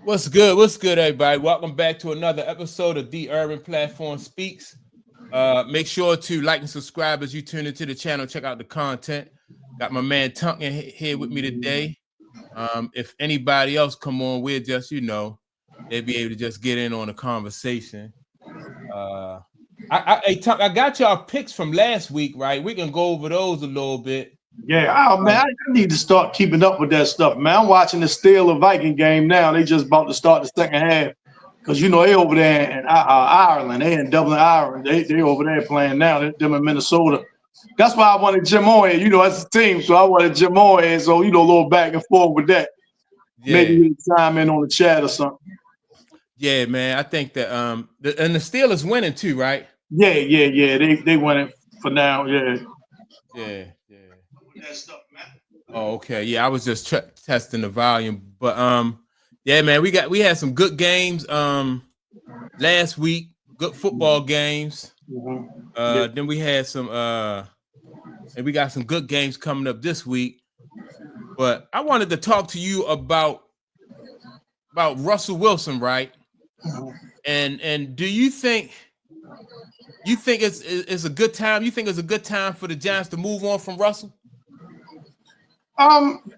What's good? What's good, everybody? Welcome back to another episode of The Urban Platform Speaks. Make sure to like and subscribe as you tune into the channel. Check out the content. Got my man Tunk in here with me today. If anybody else come on, we'll just, they'll be able to just get in on the conversation. Hey, Tunk, I got y'all picks from last week, right? We can go over those a little bit. Yeah, man, I need to start keeping up with that stuff, man. I'm watching the Steelers Viking game now. They just about to start the second half because they over there in Ireland. They in Dublin, Ireland. They over there playing now. Them in Minnesota. That's why I wanted Jim on. That's the team, so I wanted Jim on. So a little back and forth with that. Yeah. Maybe we can chime in on the chat or something. Yeah, man. I think that and the Steelers winning too, right? Yeah. They winning for now. Yeah. That stuff, man. Oh, okay. Yeah, I was just testing the volume, but yeah, man, we had some good games last week. Good football games. Mm-hmm. Then we had some and we got some good games coming up this week. But I wanted to talk to you about Russell Wilson, right? Mm-hmm. And do you think it's a good time? You think it's a good time for the Giants to move on from Russell?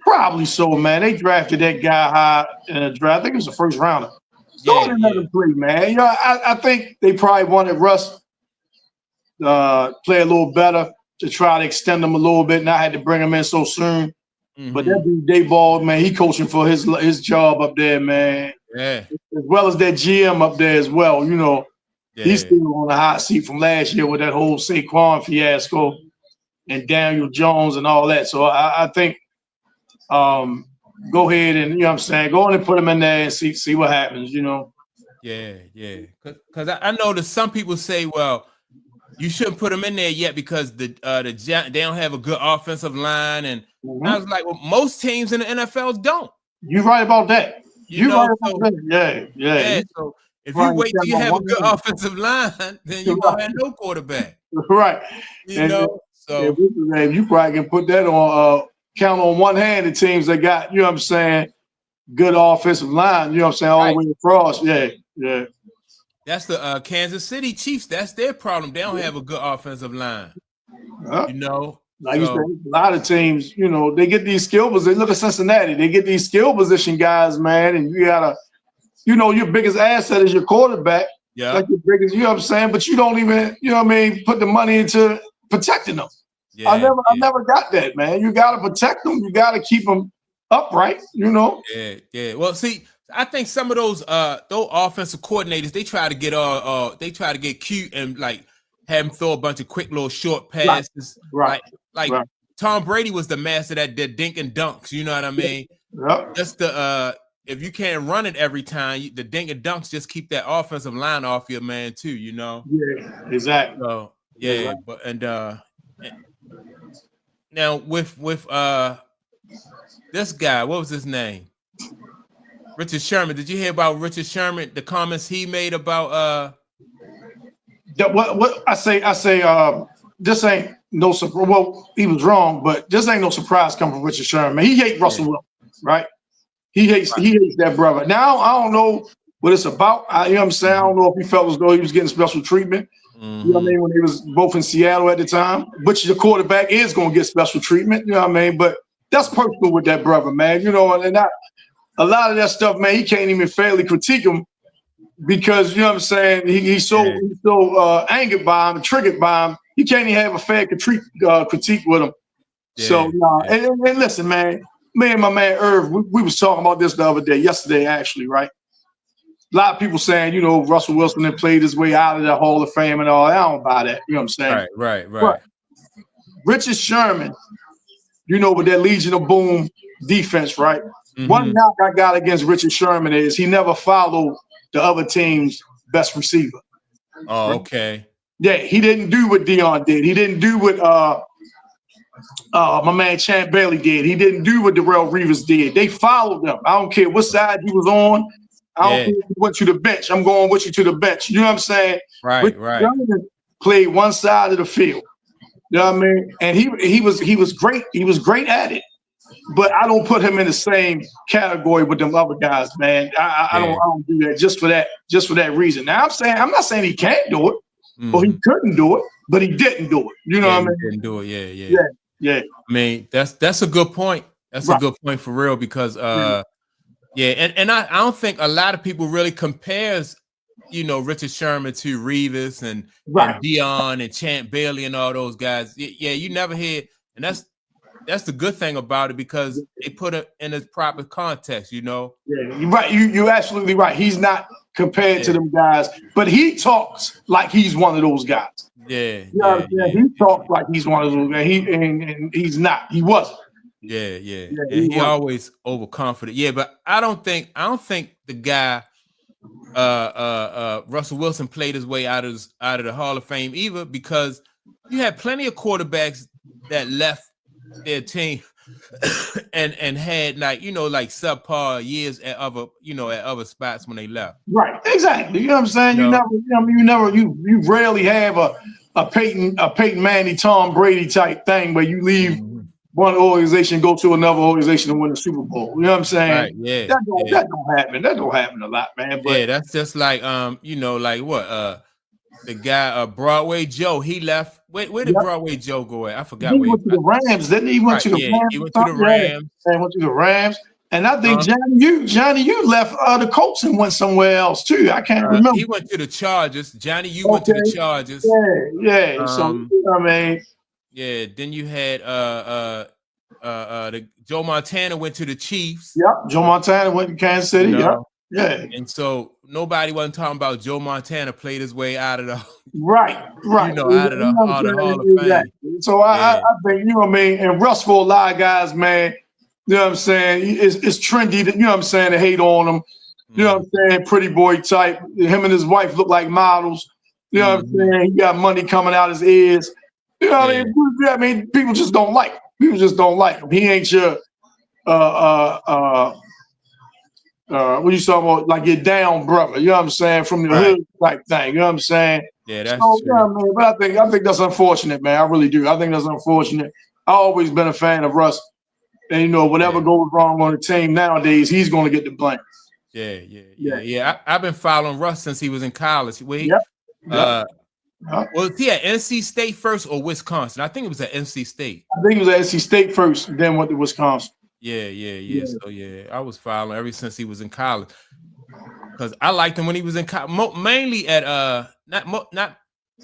Probably so, man. They drafted that guy high in the draft. I think it was the first rounder. So let him play, man. I think they probably wanted Russ play a little better to try to extend him a little bit. And I had to bring him in so soon. Mm-hmm. But that dude, Dayball, man, he coaching for his job up there, man. Yeah. As well as that GM up there as well. He's still on the hot seat from last year with that whole Saquon fiasco and Daniel Jones and all that. So I think go ahead and go on and put him in there and see what happens. Yeah. Because I know that some people say, well, you shouldn't put him in there yet because they don't have a good offensive line, and I was like, well, most teams in the NFL don't. You're right about that. You're right about that. Yeah. So if you wait till you have a good offensive line, then you won't have no quarterback. Right. So you probably can put that on. Count on one hand the teams that got, good offensive line, all the way across. Yeah. That's the Kansas City Chiefs. That's their problem. They don't have a good offensive line. Like you said, a lot of teams, they get these skill positions. Look at Cincinnati. They get these skill position guys, man, and you gotta, your biggest asset is your quarterback. Yeah. Like your biggest, but you don't even, put the money into protecting them. Yeah, I never got that, man. You got to protect them. You got to keep them upright, Yeah. Well, see, I think some of those offensive coordinators, they try to get cute and like have them throw a bunch of quick little short passes. Right. Like Tom Brady was the master that did dink and dunks. You know what I mean? Yep. Just if you can't run it every time, the dink and dunks just keep that offensive line off your man too. Yeah, exactly. So now with this guy, what was his name? Richard Sherman. Did you hear about Richard Sherman? The comments he made about what I say this ain't no surprise. Well, he was wrong, but this ain't no surprise coming from Richard Sherman. He hates Russell Wilson, right? He hates that brother. Now I don't know what it's about. I don't know if he felt as though he was getting special treatment. Mm-hmm. You know what I mean? When they was both in Seattle at the time, which the quarterback is going to get special treatment. You know what I mean? But that's personal with that brother, man. And a lot of that stuff, man, he can't even fairly critique him because, he's so angered by him, triggered by him. He can't even have a fair critique with him. Yeah. So, and listen, man, me and my man Irv, we was talking about this yesterday, actually, right? A lot of people saying, Russell Wilson had played his way out of the Hall of Fame and all. I don't buy that. You know what I'm saying? Right. But Richard Sherman, with that Legion of Boom defense, right? Mm-hmm. One knock I got against Richard Sherman is he never followed the other team's best receiver. Oh, okay. Yeah, he didn't do what Dion did. He didn't do what my man Champ Bailey did. He didn't do what Darrell Reeves did. They followed them. I don't care what side he was on. I don't care if he went to the bench. I'm going with you to the bench. You know what I'm saying? Right. Sherman played one side of the field. You know what I mean? And he was great. He was great at it. but I don't put him in the same category with them other guys, man. I don't do that just for that reason. Now I'm not saying he can't do it, or he couldn't do it, but he didn't do it. You know what I mean? He didn't do it. Yeah. I mean, that's a good point. That's a good point for real because and I don't think a lot of people really compares, Richard Sherman to Revis and Dion and Champ Bailey and all those guys. Yeah, you never hear, and that's the good thing about it because they put it in its proper context, Yeah, you're right. You're absolutely right. He's not compared to them guys, but he talks like he's one of those guys. He talks like he's one of those guys. And he's not. He wasn't. He always overconfident. Yeah, but I don't think the guy Russell Wilson played his way out of the Hall of Fame either, because you had plenty of quarterbacks that left their team and had like subpar years at other spots when they left. Right, exactly. You know what I'm saying? You rarely have a Peyton Manning, Tom Brady type thing where you leave one organization, go to another organization and win the Super Bowl. You know what I'm saying? Right, yeah. That don't happen. That don't happen a lot, man. But that's just like the guy Broadway Joe, he left. Where did Broadway Joe go at? I forgot. He went to the Rams, didn't he? He went to the Rams. He went to the Rams. Went to the Rams. And I think Johnny, you left the Colts and went somewhere else too. I can't remember. He went to the Chargers. Johnny, you went to the Chargers. Yeah. So I mean, then you had the Joe Montana went to the Chiefs. Yep. Joe Montana went to Kansas City. Yeah. And so nobody wasn't talking about Joe Montana played his way out of the right. Out of the Hall of Fame. So I think, you know what I mean, and Russ, for a lot of guys, man, you know what I'm saying, it's trendy to, you know what I'm saying, to hate on him. You know what I'm saying, pretty boy type. Him and his wife look like models. You know what I'm saying? He got money coming out his ears. You know what I mean? People just don't like him. People just don't like him. He ain't your what you talking about, like your down brother, you know what I'm saying, from the hood type thing, you know what I'm saying? Yeah, that's true. Yeah, man, but I think that's unfortunate, man. I really do. I think that's unfortunate. I've always been a fan of Russ. And whatever goes wrong on the team nowadays, he's going to get the blame. Yeah. I've been following Russ since he was in college. Was he at NC State first or Wisconsin? I think it was at NC State. I think it was at NC State first, then went to Wisconsin. Yeah. So I was following ever since he was in college because I liked him when he was in college, mainly at not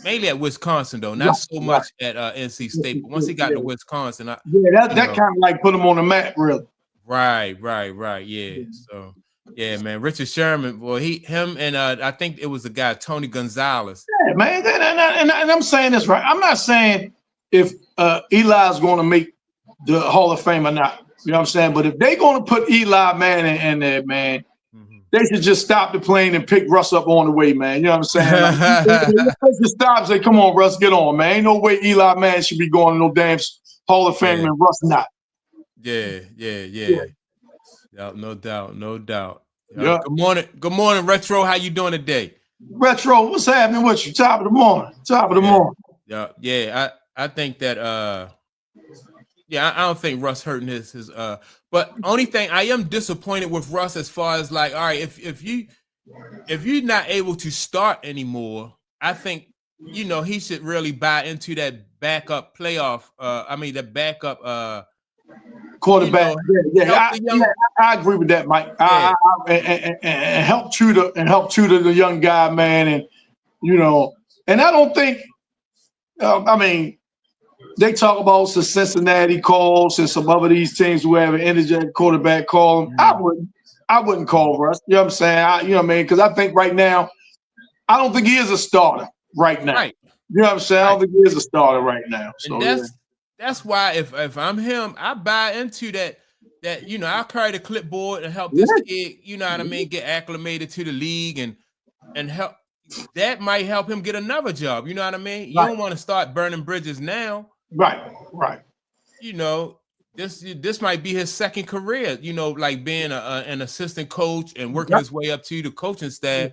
mainly at Wisconsin though, not so much at NC State. But once he got to Wisconsin, that kind of like put him on the map, really. Right. Yeah. So man, Richard Sherman, boy, him and I think it was the guy Tony Gonzalez. Yeah, man, and I'm saying this right. I'm not saying if Eli's going to make the Hall of Fame or not. You know what I'm saying? But if they're going to put Eli Manning in there, man, they should just stop the plane and pick Russ up on the way, man. You know what I'm saying? Like, just stop and say, come on, Russ, get on, man. Ain't no way Eli Manning should be going to no damn Hall of Fame and Russ not. Yeah. No doubt. Good morning, Retro. How you doing today? Retro, what's happening with you? Top of the morning. Yeah. I think that I don't think Russ hurting his but only thing I am disappointed with Russ as far as like, all right, if you're not able to start anymore, I think he should really buy into that backup playoff. That backup quarterback. I agree with that, Mike. And help tutor the young guy, man, and I don't think. They talk about the Cincinnati calls and some other these teams who have an energetic quarterback call him. I wouldn't call Russ. You know what I'm saying? Because I think right now, I don't think he is a starter right now. Right. You know what I'm saying? I don't think he is a starter right now. So, and that's why if I'm him, I buy into that I'll carry the clipboard and help this kid, get acclimated to the league and help. That might help him get another job. You know what I mean? You don't want to start burning bridges now. Right. This might be his second career, like being an assistant coach and working his way up to the coaching staff,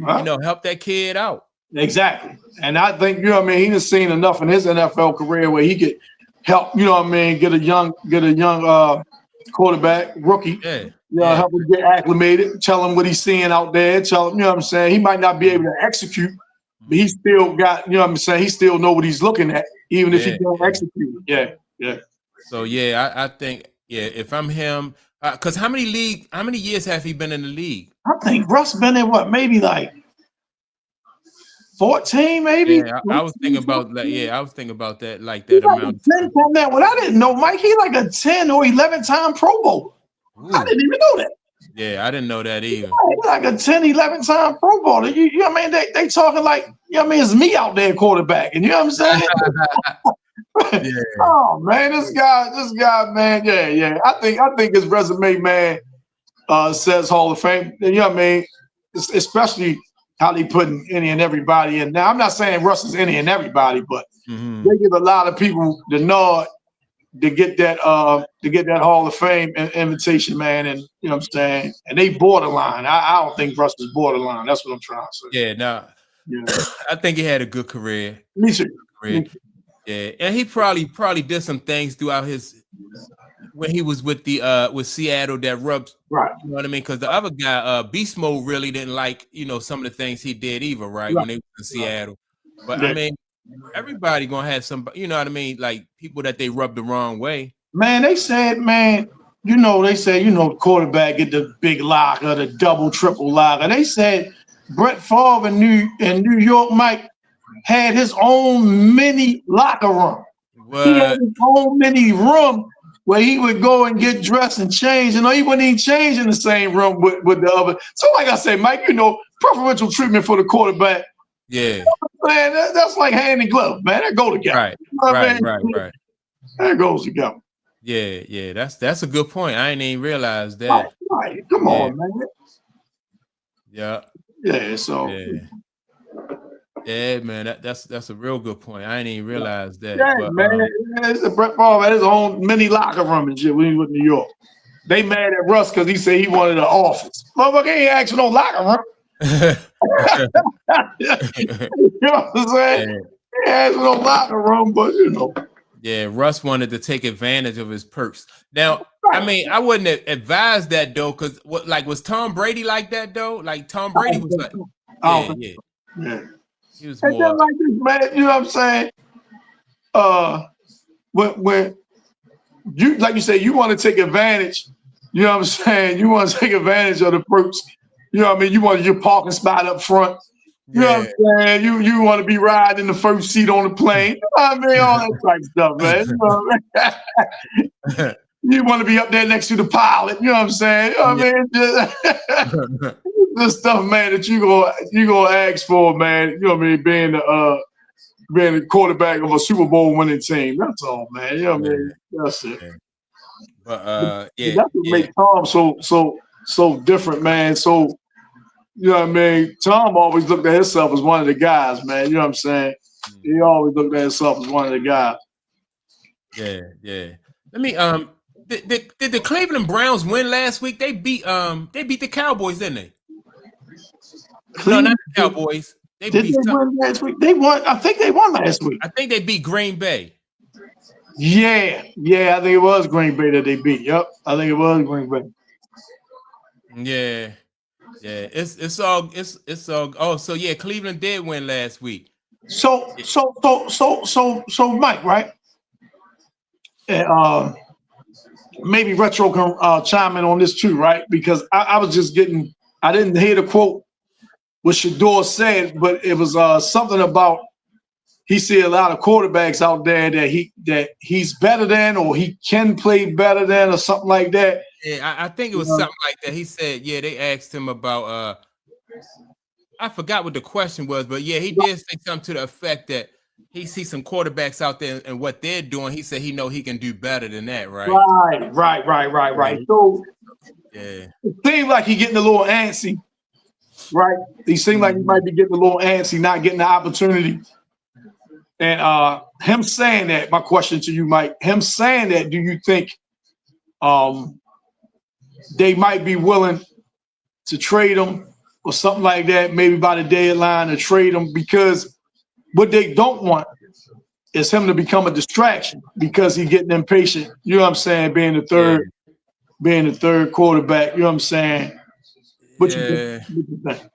help that kid out. Exactly. And I think, he's seen enough in his NFL career where he could help, get a young quarterback, rookie. Yeah, Yeah, help him get acclimated, tell him what he's seeing out there, tell him, you know what I'm saying? He might not be able to execute, but he still got, you know what I'm saying? He still know what he's looking at, even if he can't execute. Yeah. So I think if I'm him, because how many years have he been in the league? I think Russ been in what, maybe like 14, maybe? Yeah, I was thinking about that. Yeah, I was thinking about that, like that like amount of time. What I didn't know, Mike, he like a 10 or 11-time Pro Bowl. I didn't even know that. Yeah, I didn't know that either. He's like a 10, 11-time Pro Bowler. You know what I mean? They talking like, you know what I mean? It's me out there quarterback. And you know what I'm saying? Oh, man, this guy, man. Yeah. I think his resume, man, says Hall of Fame. And you know what I mean? Especially how they putting any and everybody in. Now, I'm not saying Russ is any and everybody, but they give a lot of people the nod to get that Hall of Fame invitation, man. And you know what I'm saying? And they borderline. I don't think Russ is borderline. That's what I'm trying to say. Yeah, no. I think he had a good career. Me too. Yeah, and he probably did some things throughout his when he was with the with Seattle that rubbed, right? You know what I mean? Because the other guy, Beast Mode, really didn't like some of the things he did either, right? When they was in Seattle, but I mean, everybody gonna have some, you know what I mean? Like people that they rub the wrong way. Man, they said, man, they say, the quarterback get the big locker, the double, triple locker. They said Brett Favre in New York, Mike, had his own mini locker room. What? He had his own mini room where he would go and get dressed and change. And he wouldn't even change in the same room with the other. So like I say, Mike, preferential treatment for the quarterback. Yeah. Man, that's like hand and glove, man. That go together. Right. Right. That goes together. Yeah. That's a good point. I ain't even realized that. Right. Come on, man. Yeah. Yeah. So. Yeah, man. That's a real good point. I ain't even realized that. Yeah, but, man. It's a Brett Favre had his own mini locker room and shit when he was in New York. They mad at Russ because he said he wanted an office. Motherfucker ain't asked for no locker room. You know what I'm saying? He asked for no locker room, but Yeah, Russ wanted to take advantage of his perks. Now, I mean, I wouldn't advise that though, because was Tom Brady like that though? Like Tom Brady was like, yeah. He was more like this, man. You know what I'm saying? When you, like you say, you want to take advantage. You know what I'm saying? You want to take advantage of the perks. You know what I mean? You want your parking spot up front. You know what I'm saying? You want to be riding in the first seat on the plane. You know what I mean? All that type of stuff, man. You know what I mean? You want to be up there next to the pilot. You know what I'm saying? You know what I mean? This stuff, man, that you gonna ask for, man. You know what I mean? Being the quarterback of a Super Bowl winning team. That's all, man. You know what I mean? That's it. But that's what makes Tom so different, man. So you know what I mean? Tom always looked at himself as one of the guys, man. You know what I'm saying? He always looked at himself as one of the guys. Yeah. Let me did the Cleveland Browns win last week? They beat the Cowboys, didn't they? No, not the Cowboys. Did they win last week? They won. I think they won last week. I think they beat Green Bay. Yeah. I think it was Green Bay that they beat. Yep, I think it was Green Bay. Yeah. It's all. Oh, so yeah, Cleveland did win last week. So, Mike, right? And maybe Retro can chime in on this too, right? Because I was just I didn't hear the quote what Shador said, but it was something about he see a lot of quarterbacks out there that he's better than, or he can play better than, or something like that. Yeah, I think it was something like that. He said, they asked him about I forgot what the question was, but yeah, he did say something to the effect that he sees some quarterbacks out there and what they're doing. He said he know he can do better than that, right? Right. So it seems like he's getting a little antsy, right? He seems like he might be getting a little antsy, not getting the opportunity. And him saying that, my question to you, Mike, him saying that, do you think they might be willing to trade him or something like that, maybe by the deadline to trade him? Because what they don't want is him to become a distraction because he's getting impatient. You know what I'm saying? Being the third being the third quarterback. You know what I'm saying? What you think?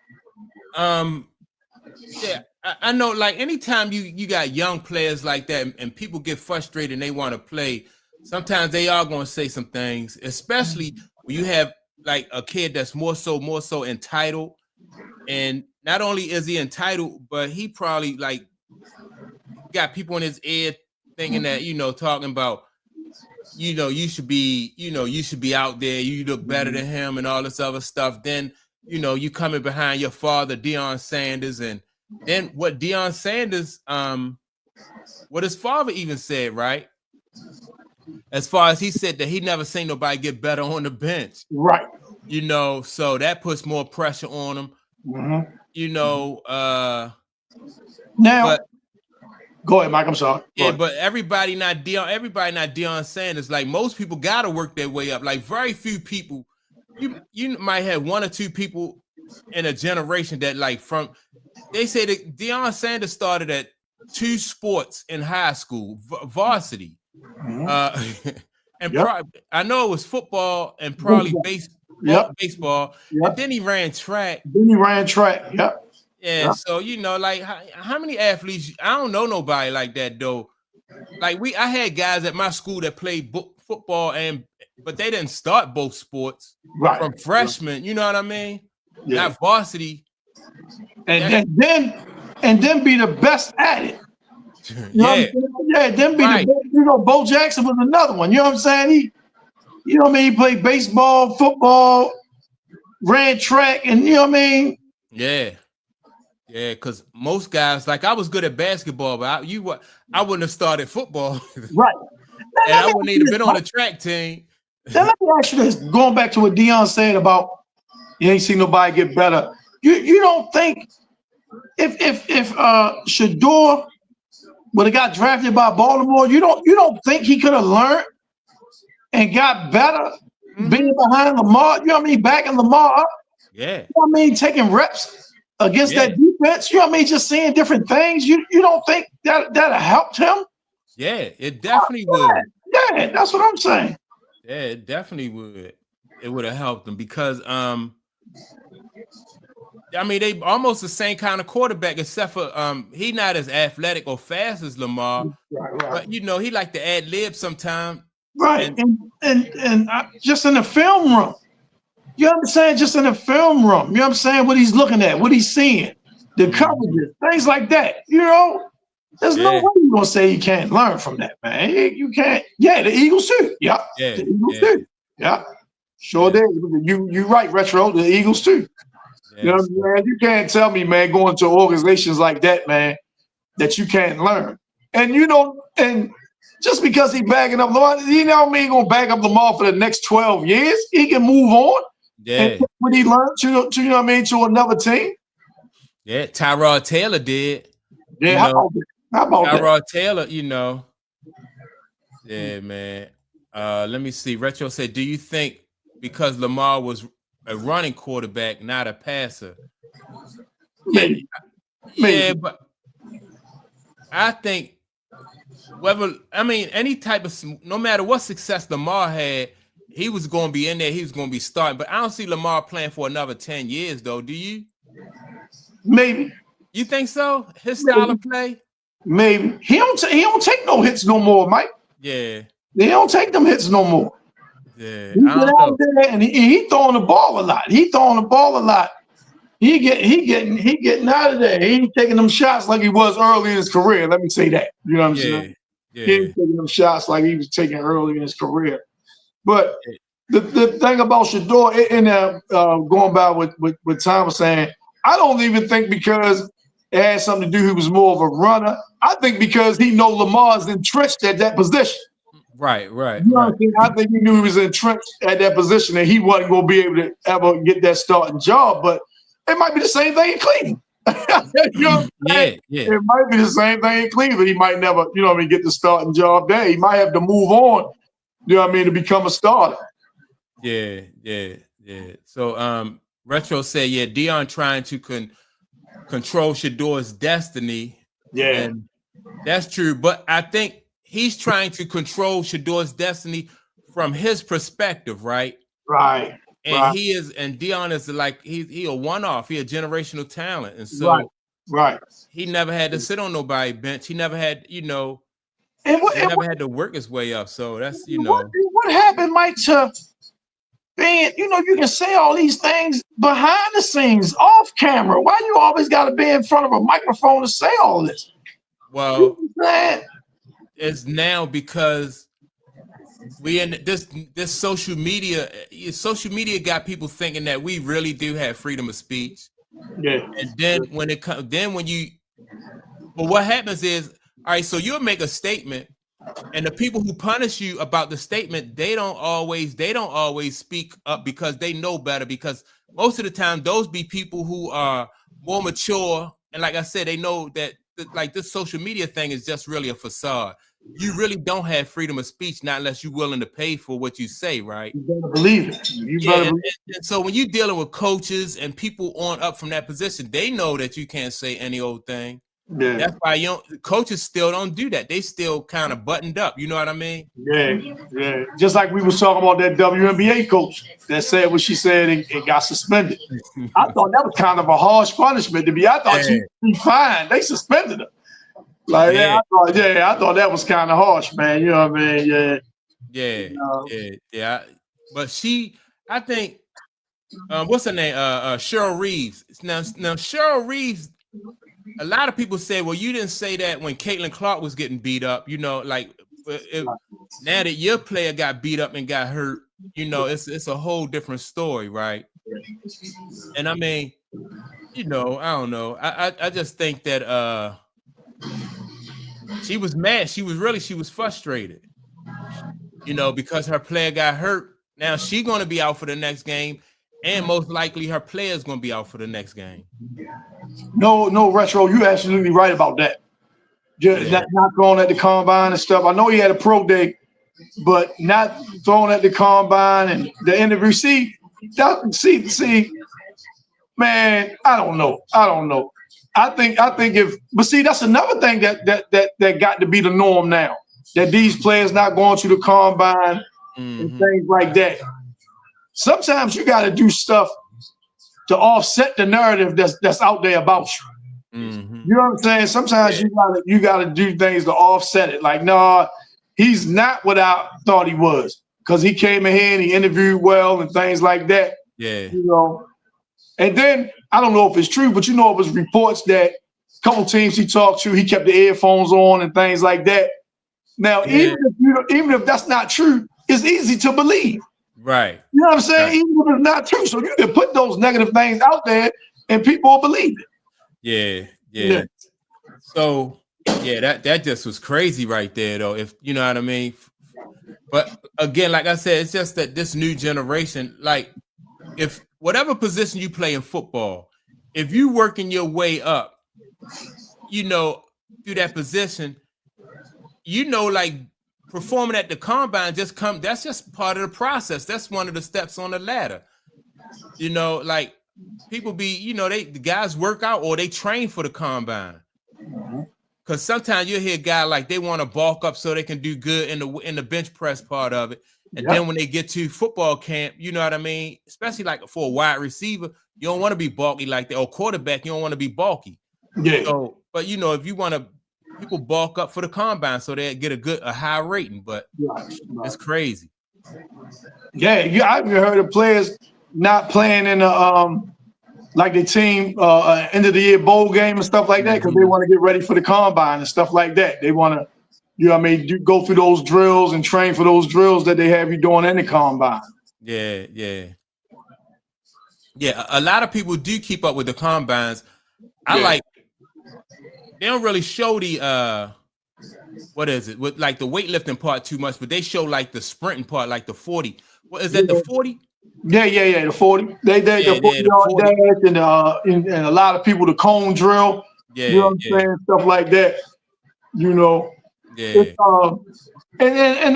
Yeah, I know. Like anytime you got young players like that, and people get frustrated and they want to play, sometimes they are going to say some things, especially when you have like a kid that's more so entitled. And not only is he entitled, but he probably like got people in his ear thinking that, talking about, you should be out there, you look better than him and all this other stuff. Then, you coming behind your father, Deion Sanders, and then what Deion Sanders, what his father even said, right? As far as he said that he never seen nobody get better on the bench. Right. So that puts more pressure on him. Now, but go ahead, Mike. I'm sorry. But everybody not Deion Sanders. Like most people gotta work their way up. Like very few people, you might have one or two people in a generation that they say that Deion Sanders started at 2 sports in high school, varsity. And I know it was football and probably baseball. Yep. And then he ran track. Yep. Yeah, so like how many athletes? I don't know nobody like that though. Like I had guys at my school that played football but they didn't start both sports from freshmen. You know what I mean? Yeah. Not varsity. And then be the best at it. Then be the best. Bo Jackson was another one. You know what I'm saying? He played baseball, football, ran track, and you know what I mean? Yeah. Yeah, because most guys, like I was good at basketball, but I wouldn't have started football. Right. And I wouldn't even been on the track team. Now let me ask you this, going back to what Deion said about you ain't seen nobody get better. You don't think if Shador would have got drafted by Baltimore, you don't think he could have learned and got better being behind Lamar? You know what I mean? Backing Lamar up. Yeah. You know what I mean? Taking reps against that defense. You know what I mean? Just seeing different things. You don't think that helped him? Yeah, it definitely would. Yeah, that's what I'm saying. Yeah, it definitely would. It would have helped them because they almost the same kind of quarterback, except for he not as athletic or fast as Lamar. Right. But he like to ad lib sometimes. Right. And just in the film room. You know what I'm saying? Just in the film room. You know what I'm saying? What he's looking at, what he's seeing, the coverages, things like that. There's no way you're gonna say you can't learn from that, man. You can't. Yeah, the Eagle suit. Yeah. The Eagle suit. Yeah. Sure did. You right, Retro. The Eagles too. You know what I'm saying? You can't tell me, man, going to organizations like that, man, that you can't learn. And and just because he bagging up Lamar, gonna back up Lamar for the next 12 years. He can move on. Yeah. When he learned to to another team. Yeah, Tyrod Taylor did. Yeah, how about Tyrod Taylor, Yeah, man. Let me see. Retro said, do you think because Lamar was a running quarterback, not a passer? Maybe. Yeah, but I think any type of, no matter what success Lamar had, he was going to be in there. He was going to be starting. But I don't see Lamar playing for another 10 years, though. Do you? Maybe. You think so? His style of play? Maybe. He don't take no hits no more, Mike. Yeah. He don't take them hits no more. Yeah. He get out there and he throwing the ball a lot. He getting out of there. He ain't taking them shots like he was early in his career. Let me say that. You know what I'm saying? Yeah. He ain't taking them shots like he was taking early in his career. But the thing about Shador, going by what Tom was saying, I don't even think because it had something to do, he was more of a runner. I think because he know Lamar's entrenched at that position. Right. You know what I think? I think he knew he was entrenched at that position and he wasn't going to be able to ever get that starting job. But it might be the same thing in Cleveland. You know what I'm saying? Yeah. It might be the same thing in Cleveland. He might never, get the starting job there. He might have to move on, to become a starter. Yeah. So Retro said, Deion trying to control Shador's destiny. Yeah. And that's true. But I think he's trying to control Shador's destiny from his perspective, right? Right. And he is, and Dion is like he a one-off, he a generational talent. And so right. He never had to sit on nobody's bench. He never had, he never had to work his way up. So that's what happened, Mike, to being, you can say all these things behind the scenes, off camera. Why you always got to be in front of a microphone to say all this? Well, it's now because we in this social media. Social media got people thinking that we really do have freedom of speech. Yeah. And then when it comes, but what happens is, all right, so you'll make a statement, and the people who punish you about the statement, they don't always speak up because they know better, because most of the time those be people who are more mature, and like I said, they know that like this social media thing is just really a facade. You really don't have freedom of speech, not unless you're willing to pay for what you say, right? You better believe it. And so when you're dealing with coaches and people on up from that position, they know that you can't say any old thing. Yeah. That's why coaches still don't do that. They still kind of buttoned up. You know what I mean? Yeah. Just like we was talking about that WNBA coach that said what she said and got suspended. I thought that was kind of a harsh punishment to be. I thought she'd be fine. They suspended her. Like, I thought that was kind of harsh, man. You know what I mean? Yeah. But I think, what's her name? Cheryl Reeves. Now Cheryl Reeves. A lot of people say, well, you didn't say that when Caitlin Clark was getting beat up. Now that your player got beat up and got hurt, it's a whole different story, right? And I mean, I don't know. I just think that she was mad. She was frustrated, because her player got hurt. Now she's going to be out for the next game, and most likely her player is going to be out for the next game. No, Retro, you're absolutely right about that. Just not throwing at the combine and stuff. I know he had a pro day, but not throwing at the combine and the interview. See, man, I don't know. I think but see, that's another thing that got to be the norm now. That these players not going to the combine and things like that. Sometimes you got to do stuff to offset the narrative that's out there about you. You know what I'm saying? Sometimes you gotta do things to offset it. Like, no, he's not what I thought he was, because he came in here and he interviewed well and things like that. Yeah. And then I don't know if it's true, but it was reports that a couple teams he talked to, he kept the earphones on and things like that. Now, even if that's not true, it's easy to believe. Right. You know what I'm saying? Right. Even if it's not true. So you can put those negative things out there and people will believe it. Yeah. So that just was crazy right there, though. If you know what I mean. But again, like I said, it's just that this new generation, like, if whatever position you play in football, if you working your way up, through that position, like, performing at the combine that's just part of the process. That's one of the steps on the ladder. Like, people be, the guys work out or they train for the combine. Because sometimes you'll hear a guy like they want to bulk up so they can do good in the bench press part of it. And then when they get to football camp, you know what I mean? Especially like for a wide receiver, you don't want to be bulky like that. Or quarterback, you don't want to be bulky. Yeah. So, but if you want to, people bulk up for the combine so they get a high rating, but it's crazy. Yeah, I've heard of players not playing in like the team end of the year bowl game and stuff like that, because they want to get ready for the combine and stuff like that. They want to, go through those drills and train for those drills that they have you doing in the combine. Yeah. A lot of people do keep up with the combines. They don't really show the what is it, with like the weightlifting part too much, but they show like the sprinting part, like the 40. What is that, the 40? Yeah, the 40. They the 40 yard dash and a lot of people the cone drill. You know what I'm saying? Stuff like that. And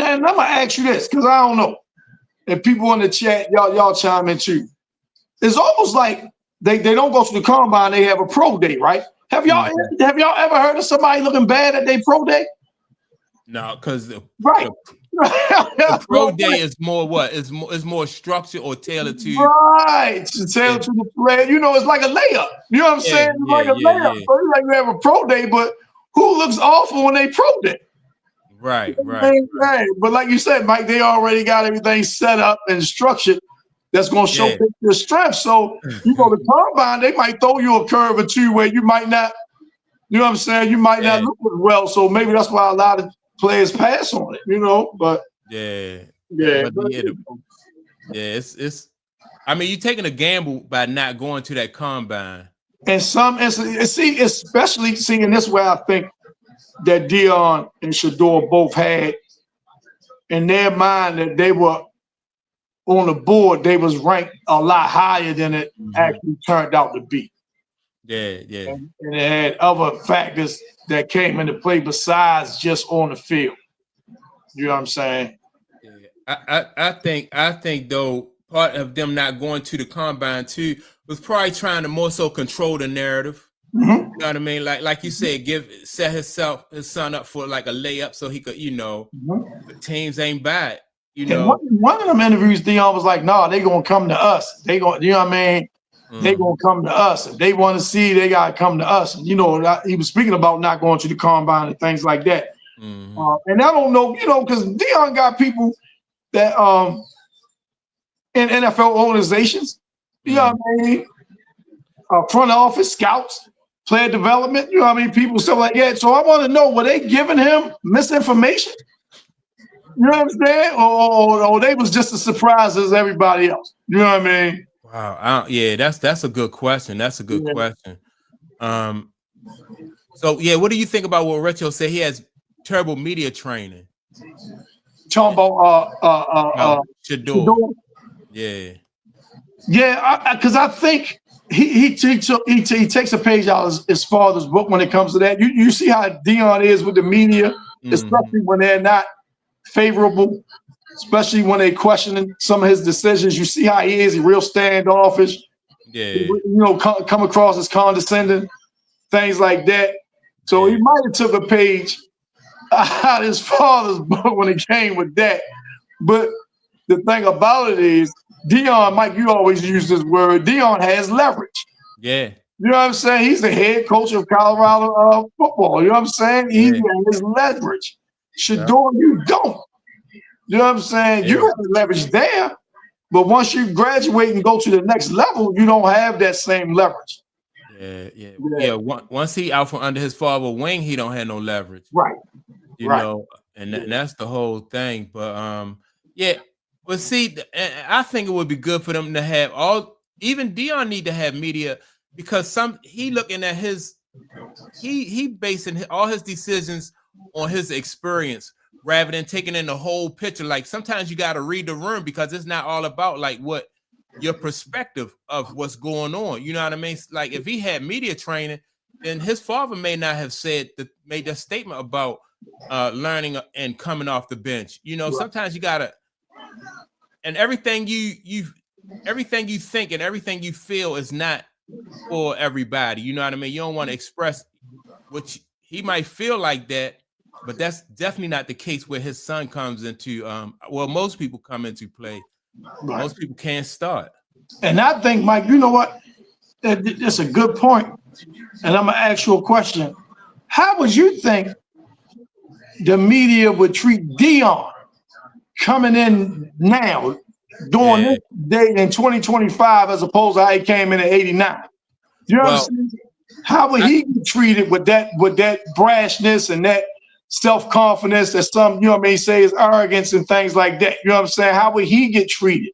I'm gonna ask you this, because I don't know. And people in the chat, y'all chime in too. It's almost like they don't go to the combine, they have a pro day, right? Have y'all ever heard of somebody looking bad at their pro day? No, because The pro day is more what? Is more structured or tailored to right. Tailored to the player. You know, it's like a layup. You know what I'm saying? It's like a layup. So it's like you have a pro day, but who looks awful when they pro day? Right. But like you said, Mike, they already got everything set up and structured that's going to showcase your strength. So, the combine, they might throw you a curve or two where you might not, you know what I'm saying? You might not look as well. So maybe that's why a lot of players pass on it, but it's I mean, you're taking a gamble by not going to that combine. And some see, especially seeing this where I think that Dion and Shador both had in their mind that they were on the board, they was ranked a lot higher than it actually turned out to be. Yeah. And it had other factors that came into play besides just on the field. You know what I'm saying? Yeah. I think though part of them not going to the combine too was probably trying to more so control the narrative. You know what I mean? Like you said, set his son up for like a layup so he could, the teams ain't bad. One of them interviews, Dion was like, "No, they gonna come to us. They gonna, you know what I mean? They gonna come to us. If they want to see, they gotta come to us." And he was speaking about not going to the combine and things like that. And I don't know, because Dion got people that in NFL organizations, you know what I mean? Front office, scouts, player development, you know what I mean? People, stuff like that. So I want to know, were they giving him misinformation? You know what I'm saying? Or they was just as surprised as everybody else. You know what I mean? Wow. That's a good question. That's a good question. So what do you think about what Richo said? He has terrible media training. Talking about Shador. Yeah, because I think he takes a page out of his father's book when it comes to that. You see how Dion is with the media, especially when they're not favorable, especially when they questioning some of his decisions. You see how he is, real standoffish. Come across as condescending, things like that. So he might have took a page out of his father's book when it came with that. But the thing about it is, Dion, Mike, you always use this word, Dion has leverage. Yeah. You know what I'm saying? He's the head coach of Colorado football. You know what I'm saying? He has leverage. Shador, you don't. You know what I'm saying? You have leverage there, but once you graduate and go to the next level, you don't have that same leverage. Once he out from under his father's wing, he don't have no leverage. Right. You know, and that's the whole thing. But but see, I think it would be good for them to have even Dion need to have media, because he looking at he basing all his decisions on his experience rather than taking in the whole picture. Like sometimes you got to read the room, because it's not all about like what your perspective of what's going on. You know what I mean? Like if he had media training, then his father may not have made that statement about learning and coming off the bench. Sometimes you gotta, and everything you think and everything you feel is not for everybody. You know what I mean? You don't want to express what he might feel like that, but that's definitely not the case where his son comes into most people come into play. Right. Most people can't start. And I think, Mike, you know what? That's a good point. And I'm gonna ask you a question. How would you think the media would treat Dion coming in now, doing this day in 2025, as opposed to how he came in at 89? You know what I'm saying? How would he be treated with that brashness and that self-confidence that some, say is arrogance and things like that? You know what I'm saying? How would he get treated?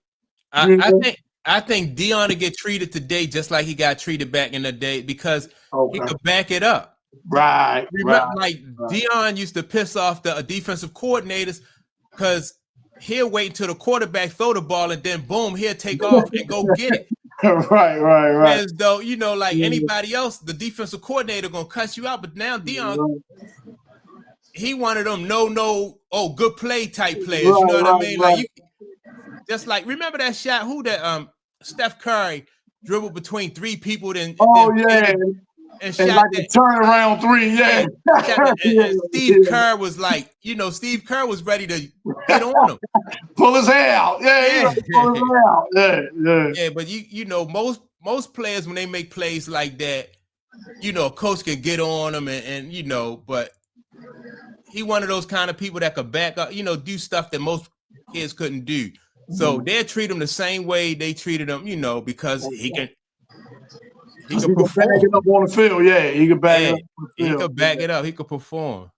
I think Dion would get treated today just like he got treated back in the day, because he could back it up. Right. Remember, Dion used to piss off the defensive coordinators because he'll wait until the quarterback throw the ball and then boom, he'll take off and go get it. Right. As though, anybody else, the defensive coordinator gonna cuss you out. But now Dion, he wanted them good play type players. You know what I mean? Like just like, remember that shot? Who that Steph Curry dribbled between three people, then and And shot like that. a turnaround three, yeah. And Steve Kerr was like, Steve Kerr was ready to get on him. Pull his hair out. Yeah, he Yeah. pull his hair out. Yeah. Yeah, but you know, most players when they make plays like that, a coach can get on them and but he one of those kind of people that could back up, do stuff that most kids couldn't do. So they treat him the same way they treated him, because he can back perform. it up on the field. Yeah, he can back it up on the field. He could back it up. He could perform.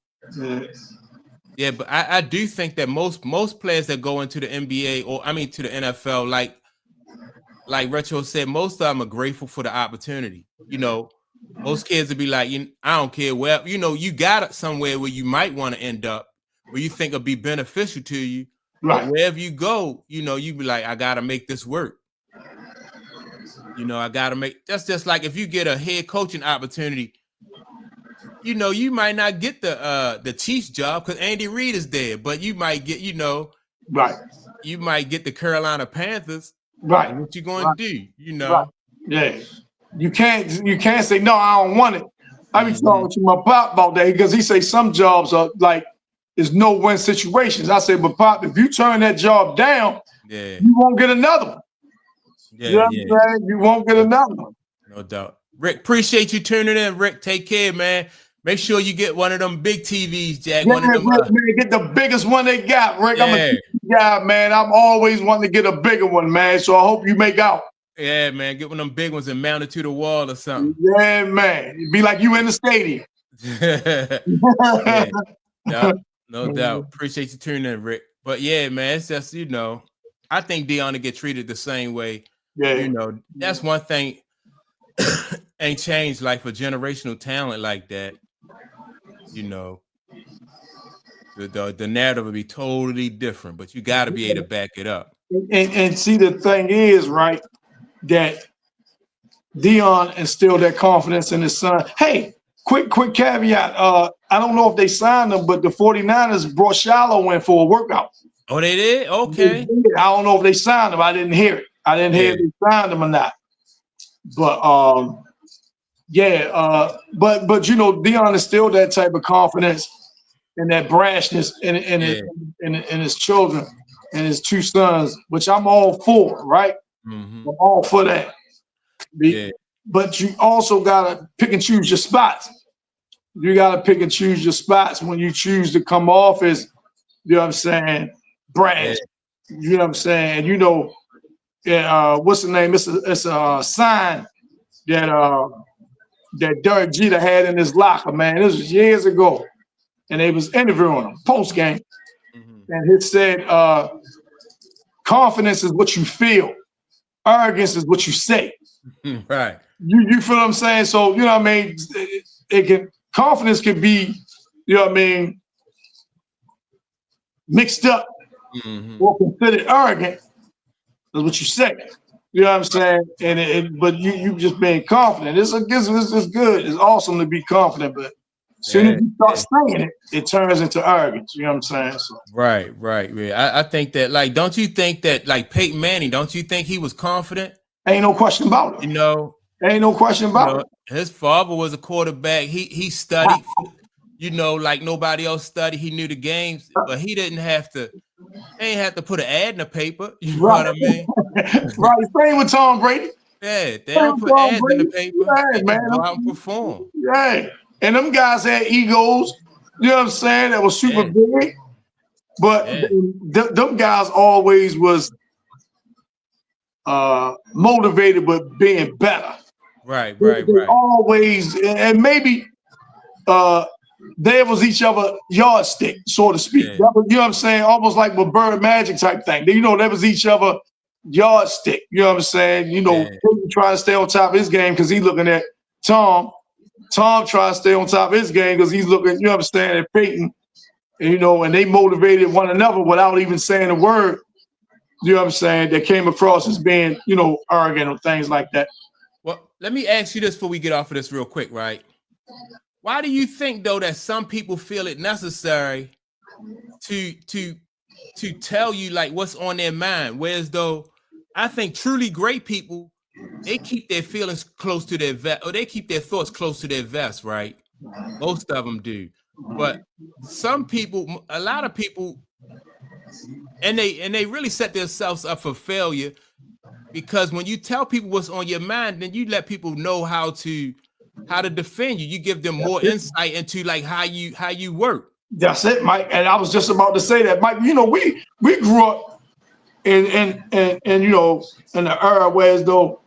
Yeah, but I do think that most players that go into the NBA to the NFL, like Retro said, most of them are grateful for the opportunity. Most kids would be like, I don't care where, you got it somewhere where you might want to end up, where you think it'll be beneficial to you. Right. But wherever you go, you be like, I got to make this work. I got to make, that's just like if you get a head coaching opportunity, you might not get the Chiefs job because Andy Reid is there, but you might get, right. You might get the Carolina Panthers. Right. What you going to do, Right. Yeah. You can't say, no, I don't want it. I be talking to my pop about that because he say some jobs are like, it's no-win situations. I say, but Pop, if you turn that job down, you won't get another one. Yeah, you know what I'm saying? You won't get another one. No doubt. Rick, appreciate you tuning in. Rick, take care, man. Make sure you get one of them big TVs, Jack. Yeah, Rick, man, get the biggest one they got, Rick. I'm a guy, man. I'm always wanting to get a bigger one, man. So I hope you make out. Yeah, man. Get one of them big ones and mount it to the wall or something. Yeah, man. It'd be like you in the stadium. No doubt. Appreciate you tuning in, Rick. But yeah, man, it's just, I think Deion will get treated the same way. Yeah. That's one thing ain't changed, like for generational talent like that. The narrative will be totally different, but you got to be able to back it up. And see, the thing is, right, that Deion instilled that confidence in his son. Hey, quick caveat. I don't know if they signed him, but the 49ers brought Shiloh in for a workout. Oh, they did? Okay. I don't know if they signed him. I didn't hear it. I didn't hear if they signed him or not. But but Deion instilled that type of confidence and that brashness in his children and his two sons, which I'm all for, right? I'm all for that. But you also gotta pick and choose your spots. You gotta pick and choose your spots when you choose to come off as, you know what I'm saying, brash. You know what I'm saying? What's the name? It's a sign that Derek Jeter had in his locker, man. This was years ago. And they was interviewing him post-game. And it said, confidence is what you feel. Arrogance is what you say. Right. You feel what I'm saying? So, you know what I mean? Confidence can be, you know what I mean, mixed up or considered arrogant. That's what you say. You know what I'm saying? But you just being confident. It's good. It's awesome to be confident, but as soon as you start saying it, it turns into arrogance. You know what I'm saying? So. Right. Yeah. I think that, like, don't you think that, like, Peyton Manning, don't you think he was confident? Ain't no question about it. Ain't no question about it. His father was a quarterback. He studied, like nobody else studied. He knew the games, but he didn't have to. They ain't have to put an ad in the paper. You know what I mean? Right. Same with Tom Brady. Yeah, they don't put ads in the paper. They just go out and perform. Yeah. And them guys had egos, you know what I'm saying, that was super big. But them guys always was motivated with being better. Right. Always, and maybe there was each other yardstick, so to speak. You know what I'm saying? Almost like with Bird Magic type thing. There was each other yardstick. You know what I'm saying? Peyton trying to stay on top of his game because he's looking at Tom. Tom trying to stay on top of his game because he's looking, you know what I'm saying, at Peyton. And they motivated one another without even saying a word. You know what I'm saying? That came across as being, arrogant or things like that. Well, let me ask you this before we get off of this real quick, right? Why do you think, though, that some people feel it necessary to tell you, like, what's on their mind? Whereas, though, I think truly great people they keep their feelings close to their vest, or they keep their thoughts close to their vest, right? Most of them do, but some people, a lot of people, and they really set themselves up for failure, because when you tell people what's on your mind, then you let people know how to defend you. You give them more insight into like how you work. That's it, Mike. And I was just about to say that, Mike. You know, we grew up in you know, in the era where as though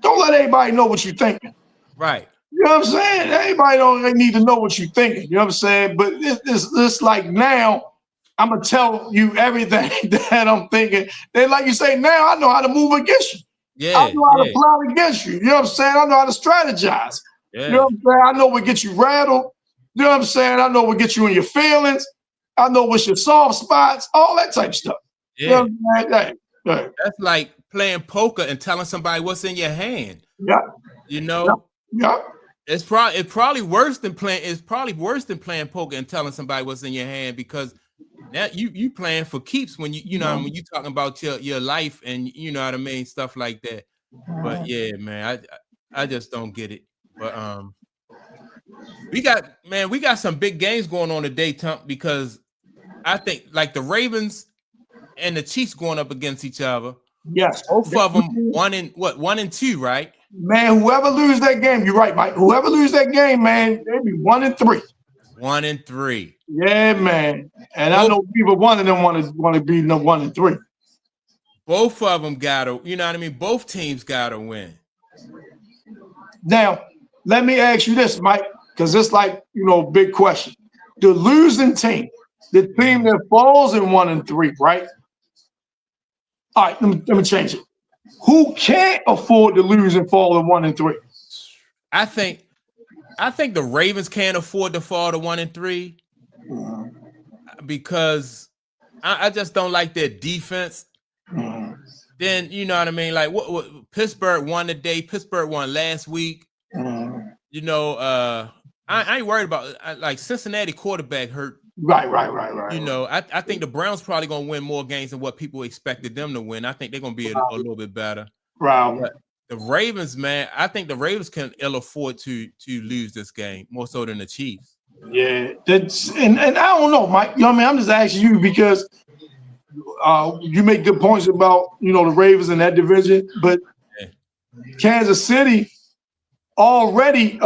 don't let anybody know what you're thinking. Right. You know what I'm saying? Everybody don't need to know what you're thinking. You know what I'm saying? But it's like now I'm gonna tell you everything that I'm thinking. And like you say, now I know how to move against you. Yeah. I know how to plot against you. You know what I'm saying? I know how to strategize. Yeah. You know what I'm saying? I know what gets you rattled. You know what I'm saying? I know what gets you in your feelings. I know what's your soft spots, all that type of stuff. Yeah. You know what I'm saying? That's like playing poker and telling somebody what's in your hand. Yeah. You know? Yeah. It's probably worse than playing. It's probably worse than playing poker and telling somebody what's in your hand, because now you playing for keeps when you know when you talking about your life and you know what I mean, stuff like that. But yeah, man, I just don't get it. But we got some big games going on today, Tump, because I think like the Ravens and the Chiefs going up against each other. Yes. Both of them 1-2, right? Man, whoever lose that game, you're right, Mike. Whoever lose that game, man, they be 1-3. 1-3. Yeah, man. And I know people one of them want to be no 1-3. Both of them gotta, you know what I mean? Both teams gotta win. Now, let me ask you this, Mike, because it's like, you know, big question. The losing team, the team that falls in 1-3, right? All right, let me change it. Who can't afford to lose and fall in 1-3? I think the Ravens can't afford to fall to 1-3 because I just don't like their defense. Then you know what I mean. Like what Pittsburgh won today. Pittsburgh won last week. You know, I ain't worried about like Cincinnati quarterback hurt. Right. You know, I think the Browns probably gonna win more games than what people expected them to win. I think they're gonna be a little bit better. Right. But the Ravens, man, I think the Ravens can ill afford to lose this game more so than the Chiefs. Yeah, and I don't know, Mike. You know what I mean? I'm just asking you because you make good points about, you know, the Ravens in that division, but Kansas City already,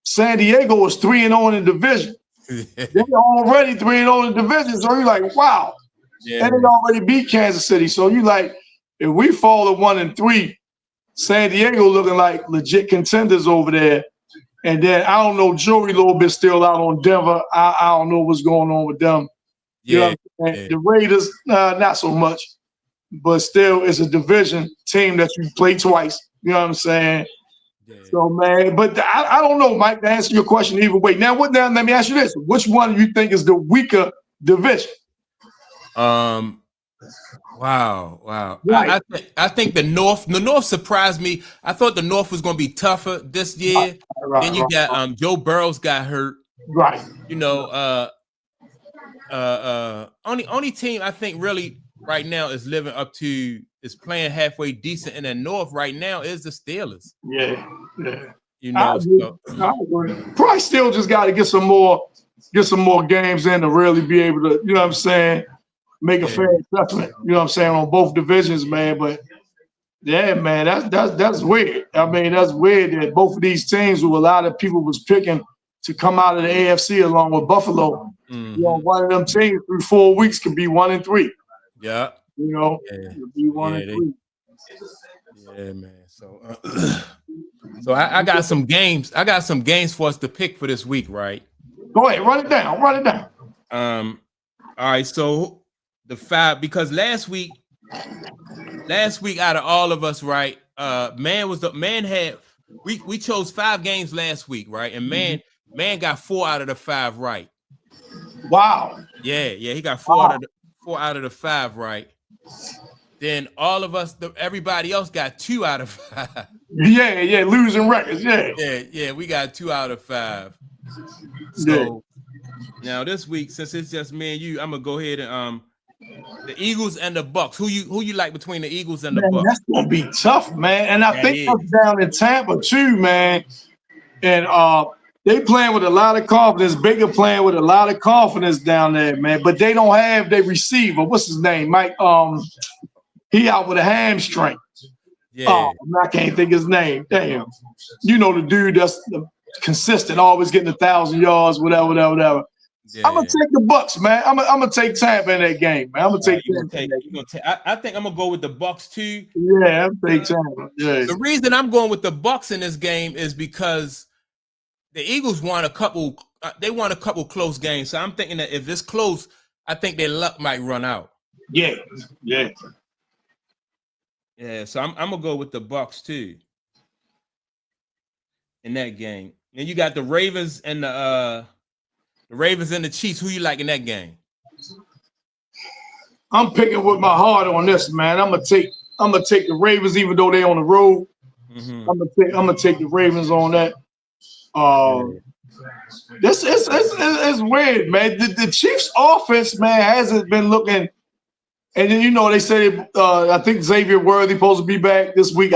San Diego is 3-0 in the division. They're already 3-0 in the division, so you're like, wow. Yeah. And they already beat Kansas City, so you like, if we fall at 1-3, San Diego looking like legit contenders over there. And then I don't know, jury a little bit still out on Denver. I don't know what's going on with them. You know what I'm saying? The Raiders, not so much, but still, it's a division team that you play twice. You know what I'm saying? Yeah. So, man, but I don't know, Mike, to answer your question either way. Now, let me ask you this. Which one do you think is the weaker division? Wow. Right. I think the North surprised me. I thought the North was going to be tougher this year. Right, then you got Joe Burrows got hurt. Right. You know, only team I think really right now is playing halfway decent in the North right now is the Steelers. Yeah. You know, I agree. Probably still just got to get some more games in to really be able to, you know what I'm saying, make a fair assessment, you know what I'm saying, on both divisions, man. But yeah, man, that's weird. I mean, that's weird that both of these teams who a lot of people was picking to come out of the AFC along with Buffalo, you know, one of them teams through 4 weeks could be 1-3. Yeah. You know, could be 1-3. Yeah, man. So I got some games. I got some games for us to pick for this week, right? Go ahead, run it down. All right, so the 5, because last week out of all of us, right? We chose 5 games last week, right? And man got 4 out of the 5 right. Wow. Yeah, he got 4 out of the 5 right. Then all of us, everybody else got 2 out of 5. Yeah, losing records. Yeah, we got 2 out of 5. So now this week, since it's just me and you, I'm gonna go ahead and The Eagles and the Bucks. Who you like between the Eagles and the Man, Bucks? that's gonna be tough, man. And I That think is. that's down in Tampa too, man. And they playing with a lot of confidence. Baker playing with a lot of confidence down there, man. But they don't have their receiver. What's his name? Mike. He out with a hamstring. Yeah. I can't think his name. Damn. You know the dude that's consistent, always getting 1,000 yards, whatever. Yeah. I'm gonna take the Bucks, man. I'm gonna take Tampa in that game, man. I'm gonna take Tampa. I think I'm gonna go with the Bucks too. Yeah, I'm gonna take Tampa. Yeah. The reason I'm going with the Bucks in this game is because the Eagles won a couple. They won a couple close games, so I'm thinking that if it's close, I think their luck might run out. Yeah. So I'm gonna go with the Bucks too in that game. And you got the Ravens and the Chiefs. Who you like in that game? I'm picking with my heart on this, man. I'm gonna take the Ravens, even though they're on the road. I'm gonna take the Ravens on that. This is weird, man. The Chiefs' offense, man, hasn't been looking. And then they say I think Xavier Worthy supposed to be back this week.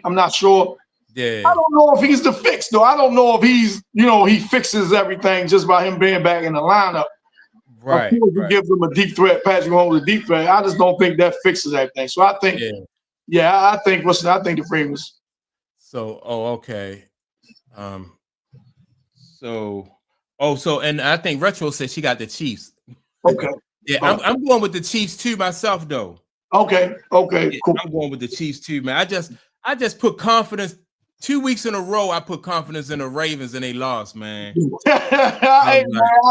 I'm not sure. Yeah. I don't know if he's the fix though. I don't know if he's he fixes everything just by him being back in the lineup. Right. Of course, he gives them a deep threat. Patrick Mahomes a deep threat. I just don't think that fixes everything. So I think, I think the Ravens. So okay. And I think Retro said she got the Chiefs. Okay. I'm going with the Chiefs too myself though. Okay, cool. I'm going with the Chiefs too, man. I just put confidence 2 weeks in a row. I put confidence in the Ravens and they lost, man. I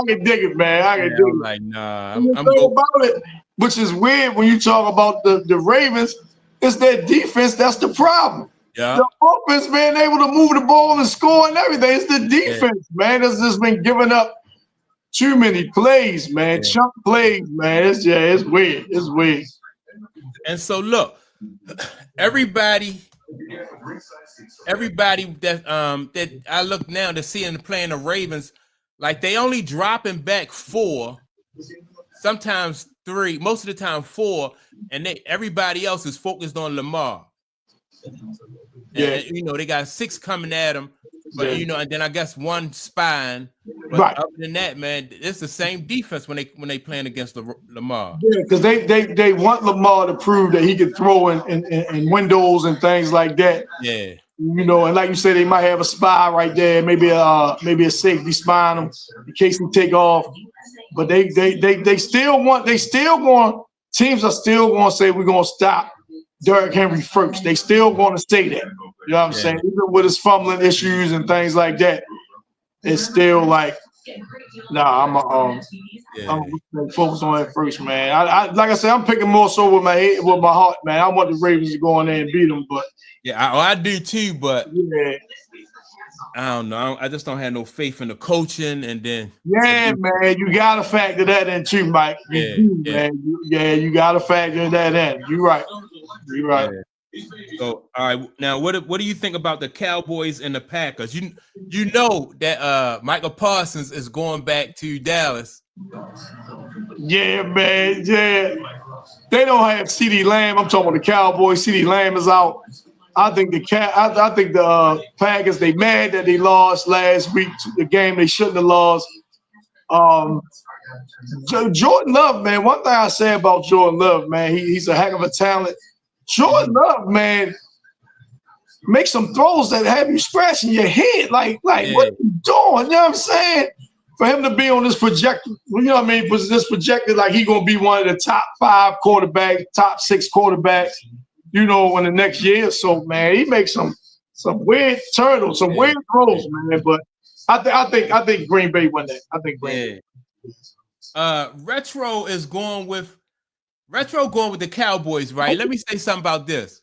can dig it, man. I can dig it. Like, nah. I'm about it, which is weird when you talk about the Ravens. It's their defense that's the problem. Yeah. The offense being able to move the ball and score and everything. It's the defense, man. That's just been giving up too many plays, man. Chunk plays, man. It's weird. It's weird. And so look, everybody that I look now to see and playing the Ravens, like they only dropping back 4, sometimes 3, most of the time 4, and everybody else is focused on Lamar. And, they got 6 coming at him, but and then I guess 1 spine. But other than that, man, it's the same defense when they playing against Lamar. Yeah, because they want Lamar to prove that he can throw in windows and things like that. Yeah. And like you said, they might have a spy right there, maybe a safety spy on him in case he take off. But they still want teams are still going to say we're going to stop Derrick Henry first. They still want to say that. You know what I'm saying? Even with his fumbling issues and things like that, it's still like, nah, I'm gonna focus on that first, man. I like I said, I'm picking more so with my head, with my heart, man. I want the Ravens to go in there and beat them, but I do too, but I don't know. I just don't have no faith in the coaching, and then man, you gotta factor that in too, Mike. Man. You gotta factor that in. You're right. Yeah. So, all right. Now, what do you think about the Cowboys and the Packers? You know that Michael Parsons is going back to Dallas. Yeah, man. Yeah, they don't have CeeDee Lamb. I'm talking about the Cowboys. CeeDee Lamb is out. I think the Packers, they mad that they lost last week, the game they shouldn't have lost. Jordan Love, man. One thing I say about Jordan Love, man, he's a heck of a talent. Jordan Love, man, make some throws that have you scratching your head. Like what are you doing? You know what I'm saying? For him to be on this projected, this projected like he's gonna be one of the top 5 quarterbacks, top 6 quarterbacks, in the next year or so, man. He makes some weird turtles, some weird throws, man. But I think Green Bay won that. I think Green Bay. Retro going with the Cowboys, right? Let me say something about this.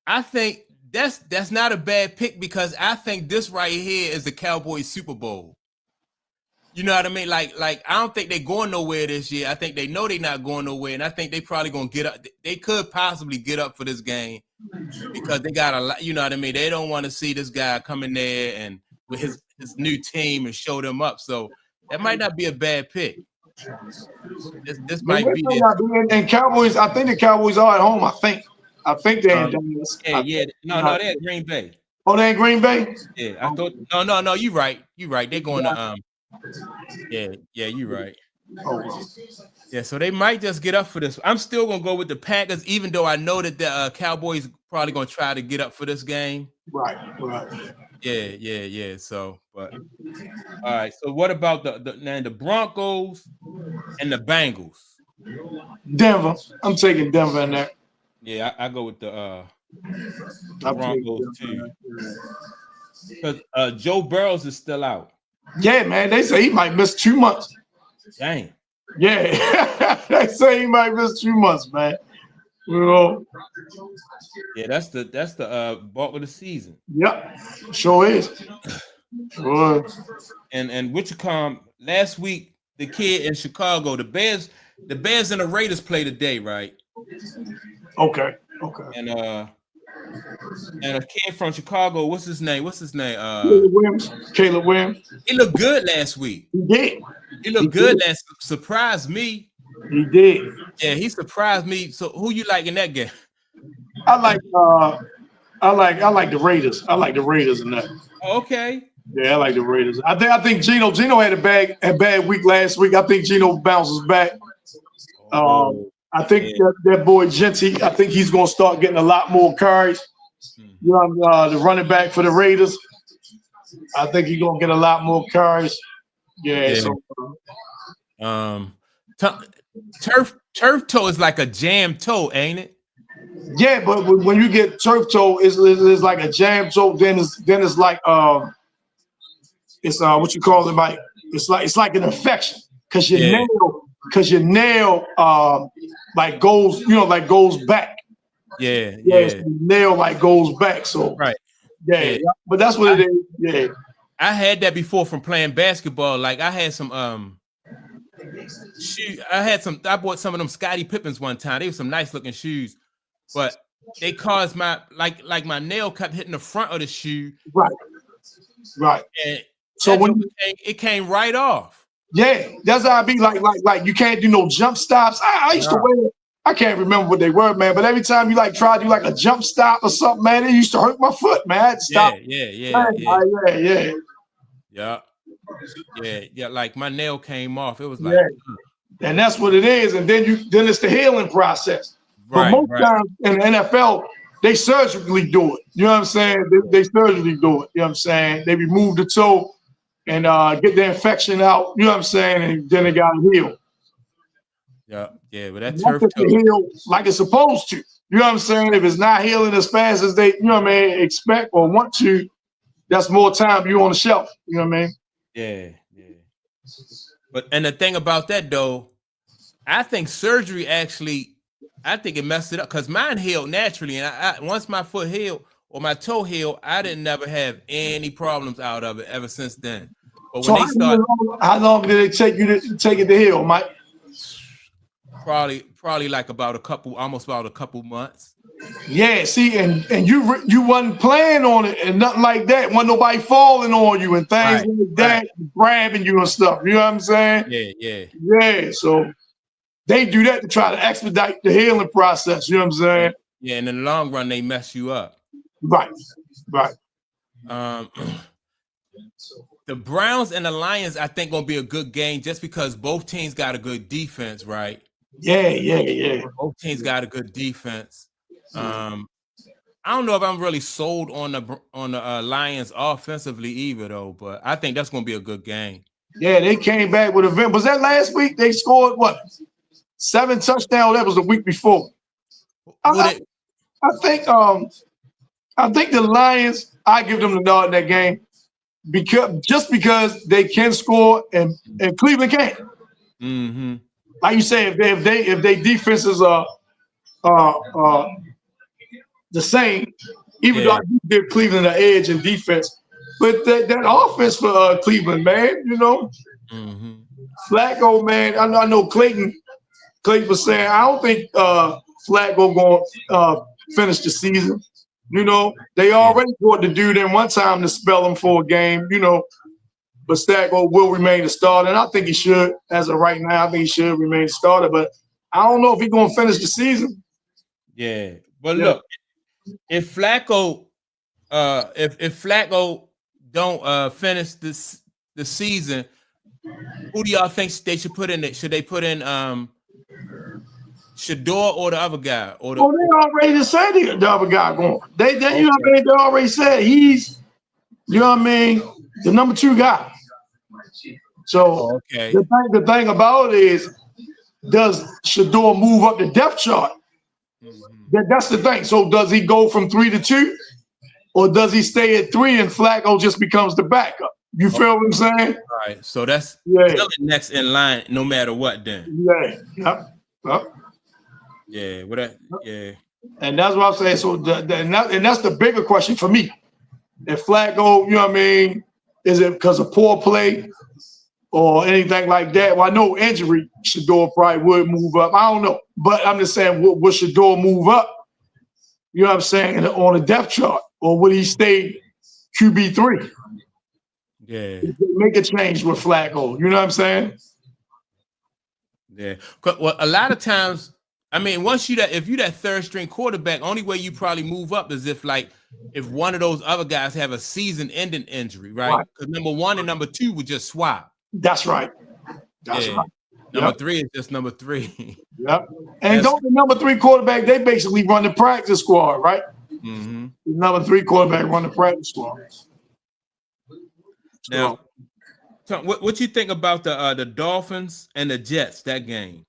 I think that's not a bad pick because I think this right here is the Cowboys Super Bowl. You know what I mean? Like I don't think they're going nowhere this year. I think they know they're not going nowhere, and I think they probably gonna get up. They could possibly get up for this game because they got a lot. You know what I mean? They don't want to see this guy come in there and with his new team and show them up. So that might not be a bad pick. This They might be may this. not be. And Cowboys, I think the Cowboys are at home. I think they're in Um, Dallas. yeah. No, they're at Green Bay. Oh, they're in Green Bay? Yeah, I thought no. You right. You right. They're going to yeah. You right. Oh, Yeah, so they might just get up for this. I'm still gonna go with the Packers, even though I know that the Cowboys probably gonna try to get up for this game. right. Yeah. So, but all right. So, what about the Broncos and the Bengals? Denver. I'm taking Denver in there. Yeah, I go with the I'm taking Broncos Denver too, in there. because Joe Burrows is still out. Yeah, man. They say he might miss 2 months. Dang. Yeah, they say he might miss 2 months, man. You know. Yeah, that's the bulk of the season. Yep, sure is. Sure. And Wichita last week, the kid in Chicago, the Bears and the Raiders play today, right? Okay. And a kid from Chicago, what's his name? Caleb Williams. He looked good last week. He did. He looked good last surprised me. He did. Yeah, he surprised me. So who you like in that game? I like the Raiders. I like the Raiders in that. Oh, okay. Yeah, I like the Raiders. I think Gino had a bad week last week. I think Gino bounces back. I think that boy Genty, I think he's gonna start getting a lot more carries. You know, the running back for the Raiders. I think he's gonna get a lot more carries. Yeah. So, turf toe is like a jam toe, ain't it? Yeah, but when you get turf toe, it's like a jam toe. Then it's like it's what you call it, like it's like an infection because your nail like goes goes back. Yeah. So the nail like goes back. So right. Yeah. But that's what it is. Yeah. I had that before from playing basketball. Like I had some shoes. I bought some of them Scottie Pippens one time. They were some nice looking shoes, but they caused my like my nail kept hitting the front of the shoe. Right. And so when it came right off. Yeah, that's how I be like you can't do no jump stops. I used to wear it. I can't remember what they were, man. But every time you like try to do like a jump stop or something, man, it used to hurt my foot, man. I had to stop. Yeah. Like my nail came off. It was like, and that's what it is. And then it's the healing process. But most times in the NFL, they surgically do it. You know what I'm saying? They surgically do it. You know what I'm saying? They remove the toe and get the infection out. You know what I'm saying? And then they got to heal. Yeah, but that turf toe heal like it's supposed to. You know what I'm saying? If it's not healing as fast as they, expect or want to, that's more time you on the shelf. You know what I mean? Yeah. But and the thing about that though, I think surgery actually, I think it messed it up because mine healed naturally, and I once my foot healed or my toe healed, I didn't never have any problems out of it ever since then. But when how long did it take you to take it to heal, Mike? Probably like almost about a couple months. Yeah, see, and you wasn't planning on it and nothing like that. Wasn't nobody falling on you and things like that, grabbing you and stuff. You know what I'm saying? Yeah. So they do that to try to expedite the healing process. You know what I'm saying? Yeah, and in the long run, they mess you up. Right. The Browns and the Lions, I think, gonna be a good game just because both teams got a good defense, right? Yeah. Both teams got a good defense. I don't know if I'm really sold on the Lions offensively either, though. But I think that's gonna be a good game. Yeah, they came back with a win. Was that last week? They scored what? 7 touchdowns. That was the week before. I think the Lions. I give them the nod in that game because they can score and Cleveland can't. Mm-hmm. Like you say, if they defenses are the same, even though I do give Cleveland an edge in defense, but that offense for Cleveland, man, Flacco, man, I know Clayton was saying I don't think Flacco going to finish the season. They already brought the dude in one time to spell him for a game. but Staggo will remain the starter, and I think he should. As of right now, I think he should remain the starter. But I don't know if he's going to finish the season. Yeah, but look, if Flacco, if Flacco don't finish the season, who do y'all think they should put in it? Should they put in Shador or the other guy? Or the, they already said the other guy going. They you know what I mean? They already said he's, you know what I mean, the number 2 guy. So the thing about it is, does Shador move up the depth chart? That's the thing. So does he go from 3 to 2, or does he stay at 3 and Flacco just becomes the backup? You feel what I'm saying? All right. So that's next in line, no matter what. Then. Yep. Yeah. What that? Yeah. And that's what I'm saying. So and that's the bigger question for me. If Flacco, you know what I mean, is it because of poor play or anything like that? Well, I know injury, Shador probably would move up. I don't know. But I'm just saying, would Shador move up? You know what I'm saying? On the depth chart. Or would he stay QB3? Yeah. Make a change with Flacco. You know what I'm saying? Yeah. Well, a lot of times, I mean, if you that third string quarterback, only way you probably move up is if one of those other guys have a season-ending injury, right? Because number 1 and number 2 would just swap. That's right. That's right. Number 3 is just number 3. Yep. And don't the number 3 quarterback, they basically run the practice squad, right? Mm-hmm. The number 3 quarterback run the practice squad. Now, what you think about the Dolphins and the Jets, that game?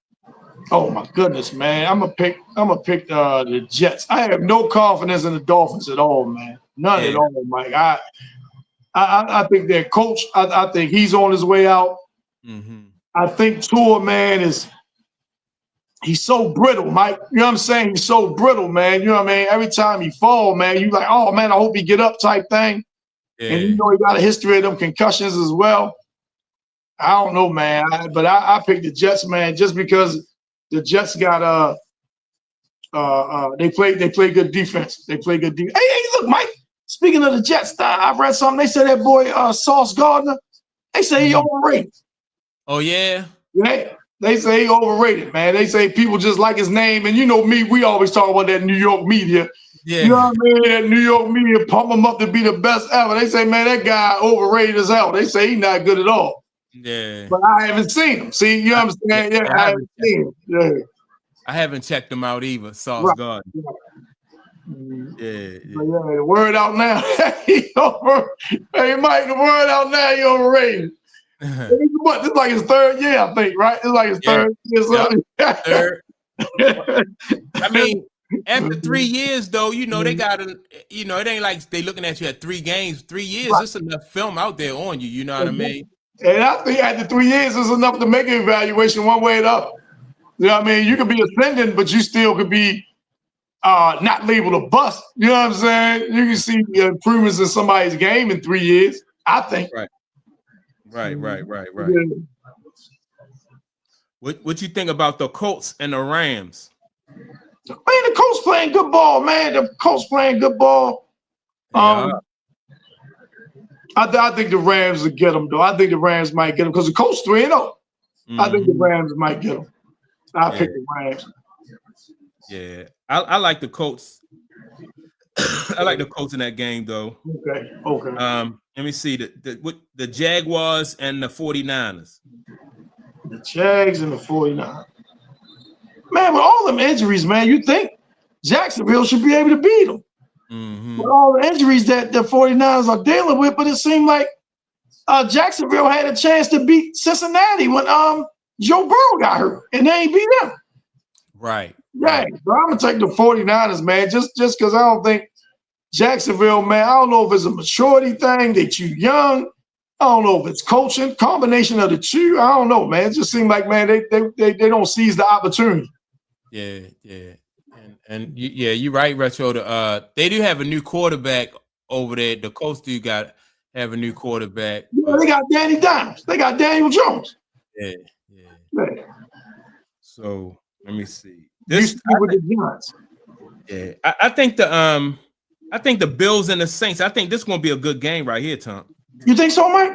Oh my goodness, man! I'm gonna pick the Jets. I have no confidence in the Dolphins at all, man. None at all, Mike. I think their coach. I think he's on his way out. Mm-hmm. I think Tua, man, he's so brittle, Mike. You know what I'm saying? He's so brittle, man. You know what I mean? Every time he fall, man, you like, oh man, I hope he get up type thing. Yeah. And you know he got a history of them concussions as well. I don't know, man. But I picked the Jets, man, just because the Jets got they play good defense. They play good defense. Hey, look, Mike. Speaking of the Jets, I read something. They said that boy Sauce Gardner. They say he overrated. Oh yeah. Yeah. They say he overrated, man. They say people just like his name, and you know me. We always talk about that New York media. Yeah. You know what I mean? That New York media pump him up to be the best ever. They say, man, that guy overrated as hell. They say he's not good at all. Yeah. But I haven't seen him. See, you know what I'm saying? Yeah, I haven't seen him. Yeah. I haven't checked him out either. Sauce Gardner. Yeah. The word out now. Hey, Mike, the word out now. He overrated. This is like his 3rd year, I think, right? It's like his 3rd year. Third. I mean, after 3 years, though, you know, they got to, you know, it ain't like they looking at you at 3 games. 3 years, there's enough film out there on you. You know what I mean? And I think after 3 years, it's enough to make an evaluation one way or the other. You know what I mean? You could be ascending, but you still could be not labeled a bust. You know what I'm saying? You can see the improvements in somebody's game in 3 years, I think. Right. Yeah. What you think about the Colts and the Rams? Man, the Colts playing good ball, man. The Colts playing good ball. I think the Rams will get them, though. I think the Rams might get them because the Colts 3-0. Mm-hmm. I think the Rams might get them. I'll pick the Rams. Yeah, I like the Colts. I like the Colts in that game, though. Okay. Let me see the Jaguars and the 49ers. The Jags and the 49ers. Man, with all them injuries, man, you think Jacksonville should be able to beat them. Mm-hmm. With all the injuries that the 49ers are dealing with, but it seemed like Jacksonville had a chance to beat Cincinnati when Joe Burrow got hurt, and they ain't beat them. Right. Yeah, but I'm going to take the 49ers, man, just because I don't think Jacksonville, man, I don't know if it's a maturity thing, they too young. I don't know if it's coaching, combination of the two. I don't know, man. It just seems like, man, they don't seize the opportunity. Yeah. And you're right, Retro. They do have a new quarterback over there. The Colts do have a new quarterback. Yeah, they got Danny Dimes. They got Daniel Jones. Yeah. So let me see. I think the Bills and the Saints. I think this is gonna be a good game right here, Tom. You think so, Mike?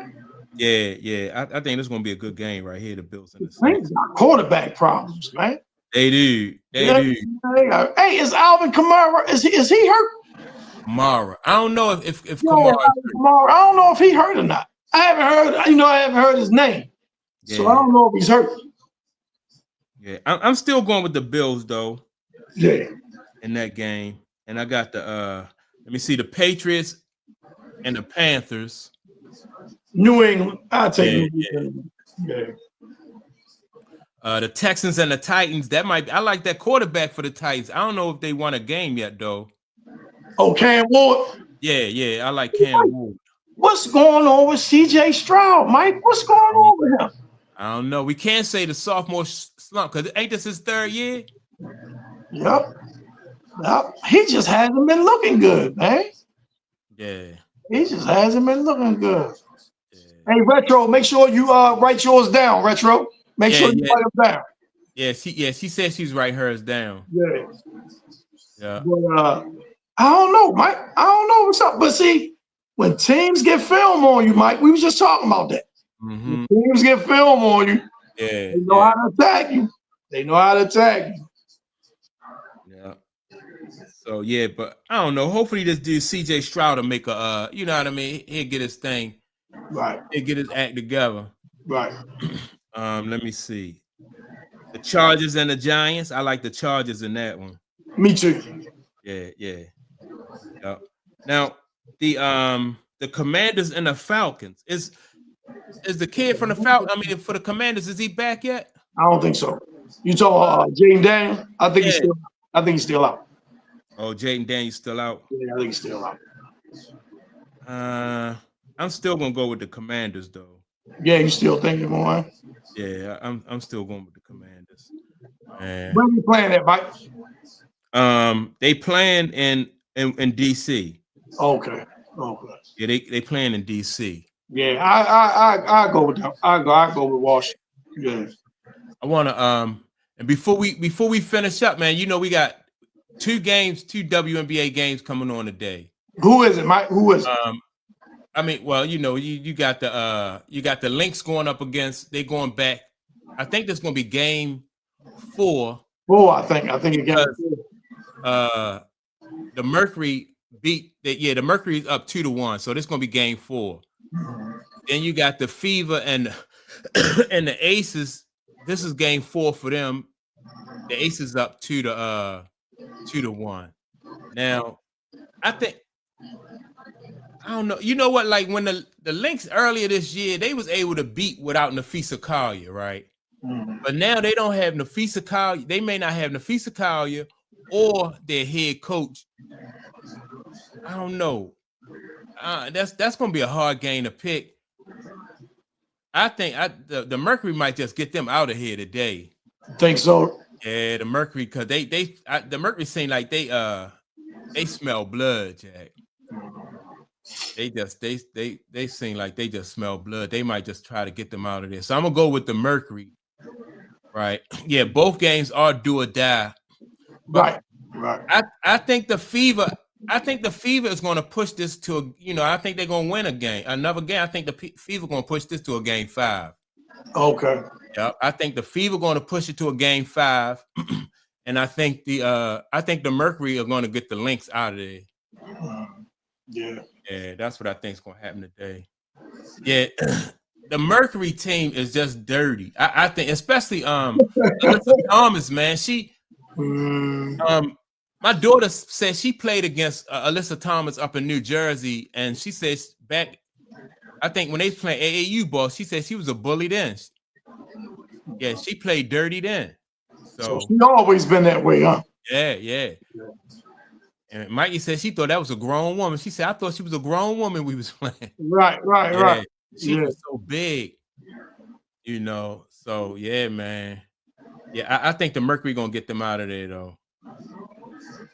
Yeah. I think it's gonna be a good game right here. The Bills and the Saints Saints. got quarterback problems, man. They do. They Yeah, do. hey, is Alvin Kamara? Is he hurt? Kamara. I don't know if Yeah, Kamara. Alvin Kamara. I don't know if he hurt or not. I haven't heard. I haven't heard his name, so I Yeah. don't know if he's hurt. Yeah. I'm still going with the Bills though Yeah, in that game, and I got the let me see the Patriots and the Panthers. New England. I'll take Yeah. New England. Yeah. The Texans and the Titans. I like that quarterback for the Titans. I don't know if they won a game yet though. Oh, Cam Ward. Yeah. I like Cam Ward. What's going on with C.J. Stroud, Mike? What's going on with him? I don't know. We can't say the sophomore slump because ain't this his third year? Yep. He just hasn't been looking good, man. Yeah. He just hasn't been looking good. Yeah. Hey, Retro, make sure you write yours down, Retro. Make sure you write them down. Yeah, she said she's writing hers down. Yeah. But I don't know, Mike. I don't know what's up. But see, when teams get film on you, Mike, we was just talking about that. Mm-hmm. When teams get film on you. Yeah. They know how to attack you. Yeah. So but I don't know. Hopefully this dude CJ Stroud will make a you know what I mean? He'll get his thing. Right. He'll get his act together. Right. Let me see. The Chargers and the Giants. I like the Chargers in that one. Me too. Yeah. Now the Commanders and the Falcons. Is the kid from the Falcons? I mean, for the Commanders, is he back yet? I don't think so. You talking Jaden Daniel? I think he's still out. Oh, Jaden Daniel's still out. Yeah, I think he's still out. I'm still gonna go with the Commanders though. Yeah, you still thinking more? Yeah, I'm still going with the Commanders. Where are you playing at, Mike? They playing in DC. Okay. Yeah, they playing in DC. Yeah, I go with them. I go with Washington. Yeah. I wanna and before we finish up, man, we got two WNBA games coming on today. Who is it, Mike? Who is it? I mean, well, you got the Lynx going up against. They going back. I think there's going to be game 4. I think again. The Mercury beat that. Yeah, the Mercury's up 2-1, so this is going to be game 4. Then you got the Fever and the Aces. This is game 4 for them. The Aces up 2-1. Now, I don't know. You know what? Like when the Lynx earlier this year, they was able to beat without Nafisa Collier, right? Mm-hmm. But now they don't have Nafisa Collier. They may not have Nafisa Collier or their head coach. I don't know. That's gonna be a hard game to pick. I think the Mercury might just get them out of here today. Think so? Yeah, the Mercury, because the Mercury seem like they smell blood, Jack. They seem like they just smell blood. They might just try to get them out of there. So I'm gonna go with the Mercury. Right. Yeah, both games are do or die. Right. I think the Fever is going to push this to I think they're going to win another game. I think the Fever going to push this to a game 5. Okay. Yeah, I think the Fever going to push it to a game 5, and I think the Mercury are going to get the Lynx out of there. Yeah, that's what I think is going to happen today. Yeah, the Mercury team is just dirty. I think, especially Alyssa Thomas, man. She my daughter said she played against Alyssa Thomas up in New Jersey, and she says back, I think when they was playing AAU ball, she said she was a bully then. Yeah, she played dirty then. So she always been that way, huh? Yeah. And Mikey said she thought that was a grown woman. She said, I thought she was a grown woman we was playing. Right. She was so big, So yeah, man. Yeah, I think the Mercury gonna get them out of there though.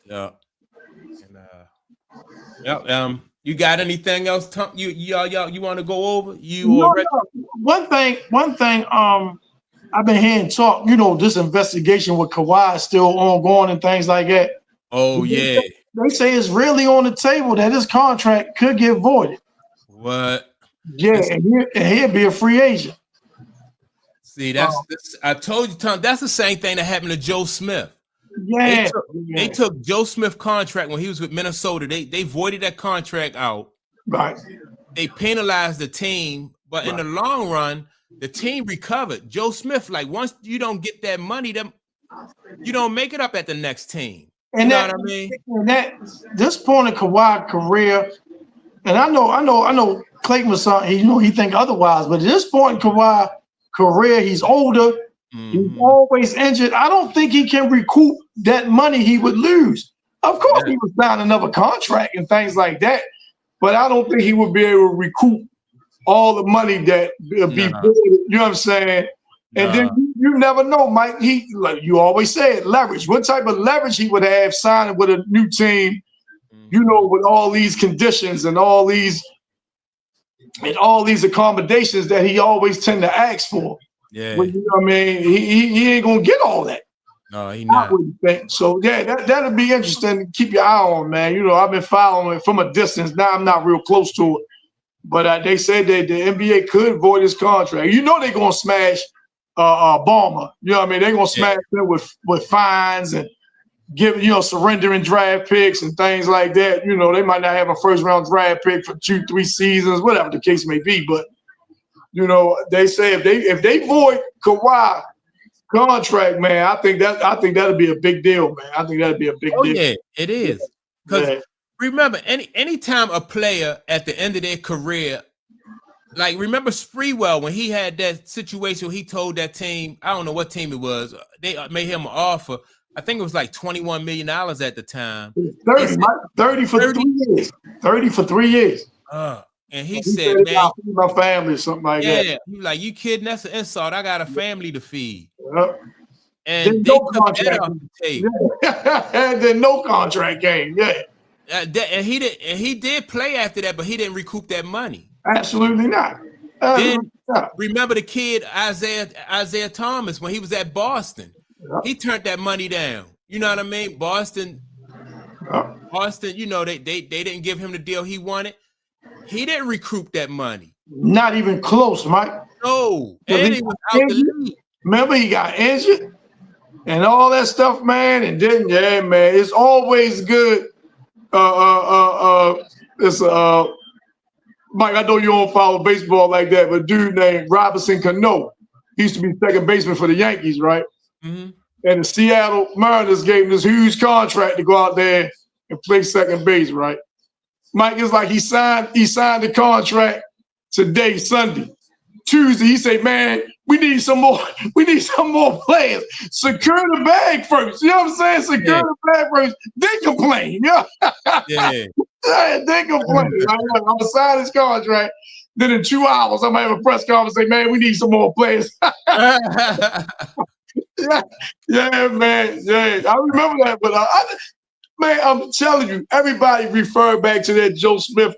Yeah. And you got anything else? You want to go over? One thing. I've been hearing talk. This investigation with Kawhi is still ongoing and things like that. Oh yeah. They say it's really on the table that his contract could get voided. What? Yeah, and he'll be a free agent. See, that's I told you, Tom. That's the same thing that happened to Joe Smith. Yeah, They took Joe Smith contract when he was with Minnesota. They voided that contract out. Right. They penalized the team, but in the long run, the team recovered. Joe Smith, like once you don't get that money, you don't make it up at the next team. You know what I mean? And this point in Kawhi's career, and I know Clayton was something, he think otherwise, but at this point in Kawhi's career, he's older, he's always injured. I don't think he can recoup that money he would lose. Of course, he would sign another contract and things like that, but I don't think he would be able to recoup all the money that be you know what I'm saying? And then you never know, Mike. He, like you always said, leverage. What type of leverage he would have signing with a new team, with all these conditions and all these accommodations that he always tend to ask for. Yeah. Well, you know what I mean? He ain't gonna get all that. No, he not. So yeah, that'll be interesting to keep your eye on, man. I've been following it from a distance. Now I'm not real close to it. But they said that the NBA could void his contract. They're gonna smash Ballmer. You know what I mean? They're gonna smash him with fines and surrendering draft picks and things like that. They might not have a first round draft pick for 2-3 seasons, whatever the case may be. But they say if they void Kawhi contract, man, I think that'll be a big deal, man. I think that'll be a big deal. Yeah, it is. Because remember, anytime a player at the end of their career, like remember Sprewell when he had that situation where he told that team, I don't know what team it was, they made him an offer. I think it was like $21 million at the time. 30 for 3 years. 30 for 3 years. And he said, man, my family, something like that. Yeah, he was like, you kidding? That's an insult. I got a family to feed. And they took that off the table. And then no contract game. Yeah. And he did play after that, but he didn't recoup that money. Absolutely not. Then remember the kid Isaiah Thomas when he was at Boston. He turned that money down. You know what I mean? Boston, they didn't give him the deal he wanted. He didn't recoup that money. Not even close, Mike. No. And he was out the league. Remember, he got injured and all that stuff, man. And then, man, it's always good. Mike, I know you don't follow baseball like that, but a dude named Robinson Cano, he used to be second baseman for the Yankees, right? Mm-hmm. And the Seattle Mariners gave him this huge contract to go out there and play second base, right? Mike, it's like he signed the contract today, Sunday. Tuesday, he said, man, we need some more players. Secure the bag first. You know what I'm saying? Secure the bag first. Then complain. Yeah. Then complain. I'm gonna sign this contract. Then in 2 hours, I'm gonna have a press conference and say, man, we need some more players. Yeah, man. Yeah. I remember that, but man, I'm telling you, everybody refer back to that Joe Smith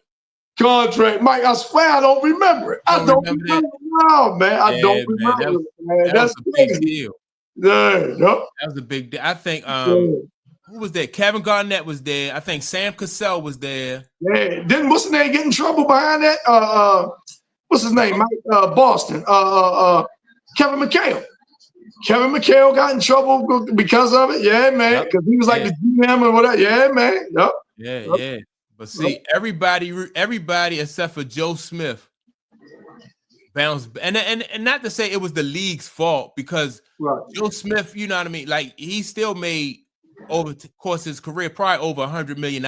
contract. Mike, I swear I don't remember it. I don't remember it. No, man. I don't remember it, man. That's a big deal. Yeah, that was a big deal. I think who was there? Kevin Garnett was there. I think Sam Cassell was there. Yeah. Didn't what's his name get in trouble behind that? What's his name? Mike Boston. Kevin McHale. Kevin McHale got in trouble because of it. Yeah, man. Because he was like the GM or whatever. Yeah, man. Yep. Yeah. But see, everybody except for Joe Smith bounced, and not to say it was the league's fault because Joe Smith, you know what I mean? Like he still made over the course of his career probably over $100 million.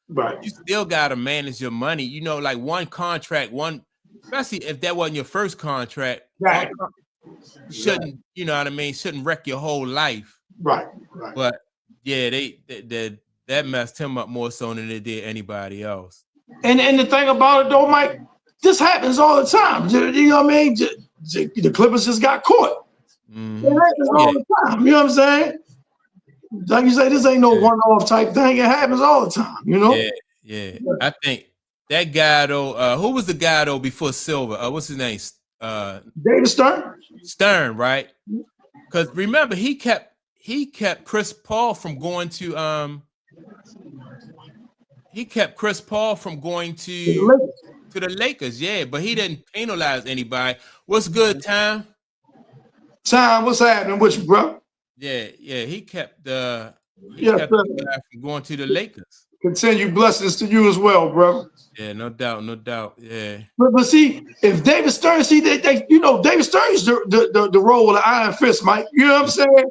Right. You still got to manage your money. Like one contract, especially if that wasn't your first contract, shouldn't, you know what I mean? Shouldn't wreck your whole life. Right. But yeah, that messed him up more so than it did anybody else. And the thing about it though, Mike, this happens all the time. You know what I mean? The Clippers just got caught. Mm-hmm. It happens all the time. You know what I'm saying? Like you say, this ain't no one-off type thing. It happens all the time. You know? Yeah. I think that guy though. Who was the guy though before Silver? What's his name? David Stern. Stern, right? Because remember, he kept Chris Paul from going to to the Lakers, yeah, but he didn't penalize anybody. What's good, Time? Time, what's happening with you, bro? Yeah, he kept the Yes, guy from going to the Lakers. Continue blessings to you as well, bro. Yeah, no doubt. Yeah. But see, if David Stern, David Stern's the role of the Iron Fist, Mike. You know what I'm saying?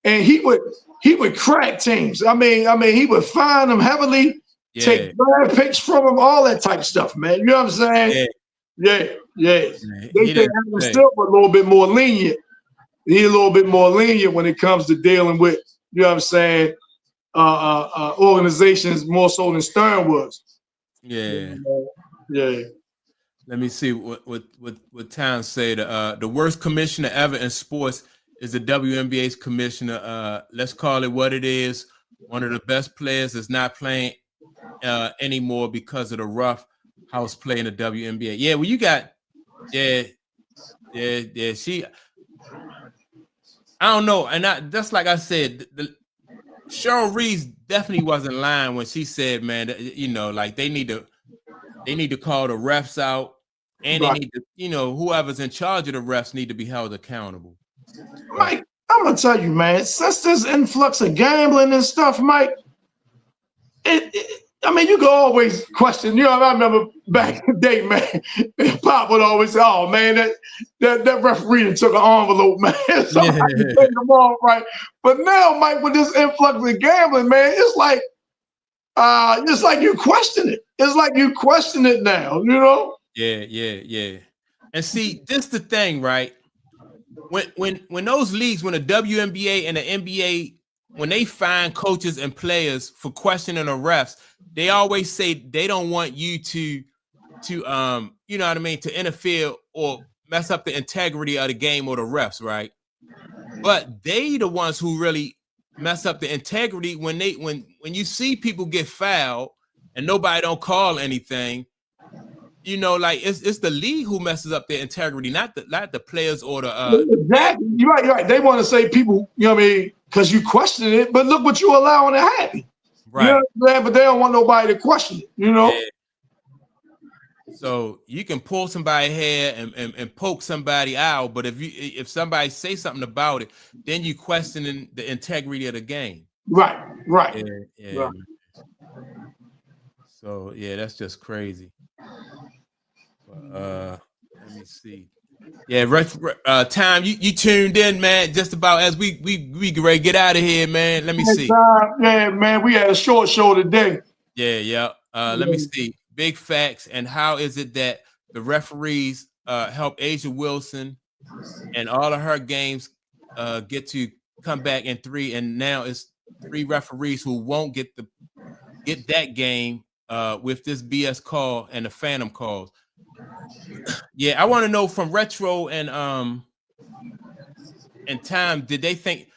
And he would crack teams. I mean, he would fine them heavily, take draft picks from them, all that type of stuff, man. You know what I'm saying? Yeah. They say Adam Silver a little bit more lenient. He's a little bit more lenient when it comes to dealing with, you know what I'm saying, organizations more so than Stern was. Yeah. Yeah. Let me see what Town say. The worst commissioner ever in sports is the WNBA's commissioner. Let's call it what it is. One of the best players is not playing anymore because of the rough house play in the WNBA. Yeah, well, you got she. I don't know, and just like I said, Cheryl Reeves definitely wasn't lying when she said, "Man, like they need to call the refs out, and they need to, whoever's in charge of the refs need to be held accountable." Mike, I'm gonna tell you, man, since this influx of gambling and stuff, Mike, I mean, you can always question. I remember back in the day, man, Pop would always say, "Oh man, that referee took an envelope, man." Somebody take them off, right? But now, Mike, with this influx of gambling, man, it's like you question it. It's like you question it now, Yeah. And see, this the thing, right? When those leagues, when the WNBA and the NBA, when they find coaches and players for questioning the refs, they always say they don't want you to you know what I mean, to interfere or mess up the integrity of the game or the refs, right? But they the ones who really mess up the integrity when you see people get fouled and nobody don't call anything. Like it's the league who messes up their integrity, not the players or the exactly. You're right. They want to say people, you know what I mean, because you question it, but look what you allowing to happen. Right. You know what I'm saying? But they don't want nobody to question it, Yeah. So you can pull somebody's hair and poke somebody out, but if somebody say something about it, then you questioning the integrity of the game. Right. Yeah. Right. So yeah, that's just crazy. But, let me see. Yeah, Time, you tuned in, man. Just about as we get ready to get out of here, man. Let me see. Yeah, man, we had a short show today. Yeah. Let me see. Big facts. And how is it that the referees help Asia Wilson and all of her games get to come back in 3, and now it's 3 referees who won't get that game with this BS call and the phantom calls. Yeah, I want to know from Retro and Time, did they think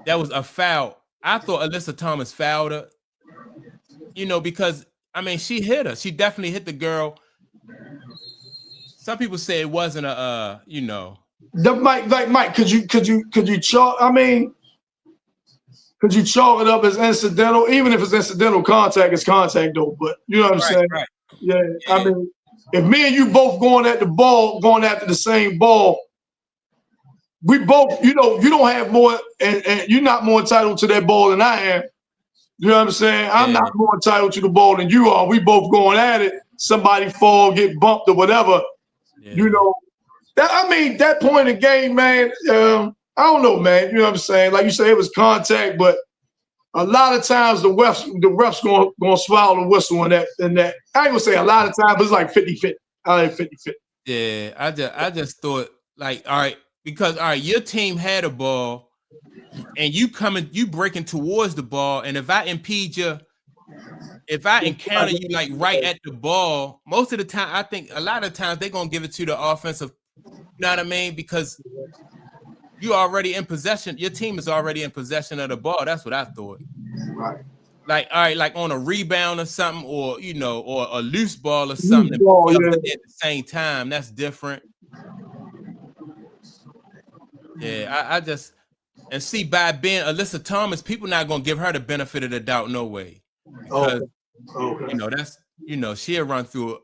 that was a foul? I thought Alyssa Thomas fouled her, because I mean she hit her. She definitely hit the girl. Some people say it wasn't a The Mike, could you chalk? I mean, could you chalk it up as incidental? Even if it's incidental, contact is contact, though. But you know what I'm saying? Right. Yeah. I mean, if me and you both going after the same ball, we both, you don't have more, and you're not more entitled to that ball than I am. You know what I'm saying? I'm not more entitled to the ball than you are. We both going at it. Somebody fall, get bumped or whatever. Yeah. That point in the game, man, I don't know, man. You know what I'm saying? Like you say, it was contact, but a lot of times the refs gonna swallow the whistle in that. I ain't gonna say a lot of times, but it's like 50-50. I like 50-50. Yeah, I just thought, like, all right, because your team had a ball and you breaking towards the ball, and if I encounter you like right at the ball, most of the time, I think a lot of times they're gonna give it to the offensive, you know what I mean? Because you already in possession, your team is already in possession of the ball. That's what I thought. Right. Like, all right, like on a rebound or something, or or a loose ball or something at the same time. That's different. Yeah, I just, and see, by being Alyssa Thomas, people not gonna give her the benefit of the doubt, no way. Because that's she'll run through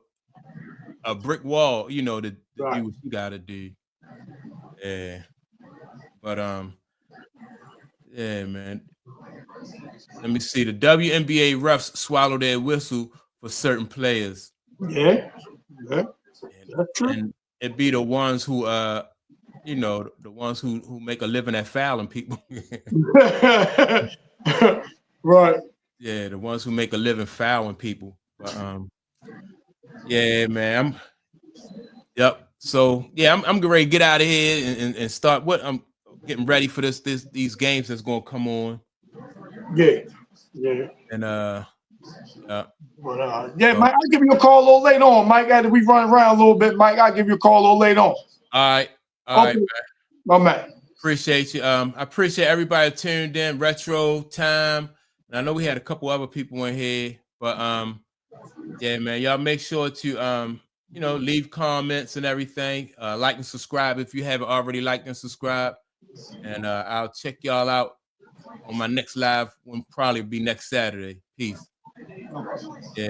a brick wall, you know, to Right. do what you gotta do. Yeah. But yeah, man. Let me see. The WNBA refs swallow their whistle for certain players. Yeah. Yeah. That's true. And it be the ones who you know, the ones who make a living at fouling people. Right. Yeah, the ones who make a living fouling people. But yeah, man. Yep. So yeah, I'm ready to get out of here and start what I'm getting ready for these games that's gonna come on. Yeah. Yeah. And yeah. But yeah, So, Mike, I'll give you a call a little later on, Mike. After we run around a little bit, Mike, I'll give you a call a little later on. all right, Okay. My man. Appreciate you. I appreciate everybody tuned in. Retro time. And I know we had a couple other people in here, but yeah, man, y'all make sure to you know, leave comments and everything. Like and subscribe if you haven't already liked and subscribed. And I'll check y'all out on my next live, will probably be next Saturday. Peace. Yeah.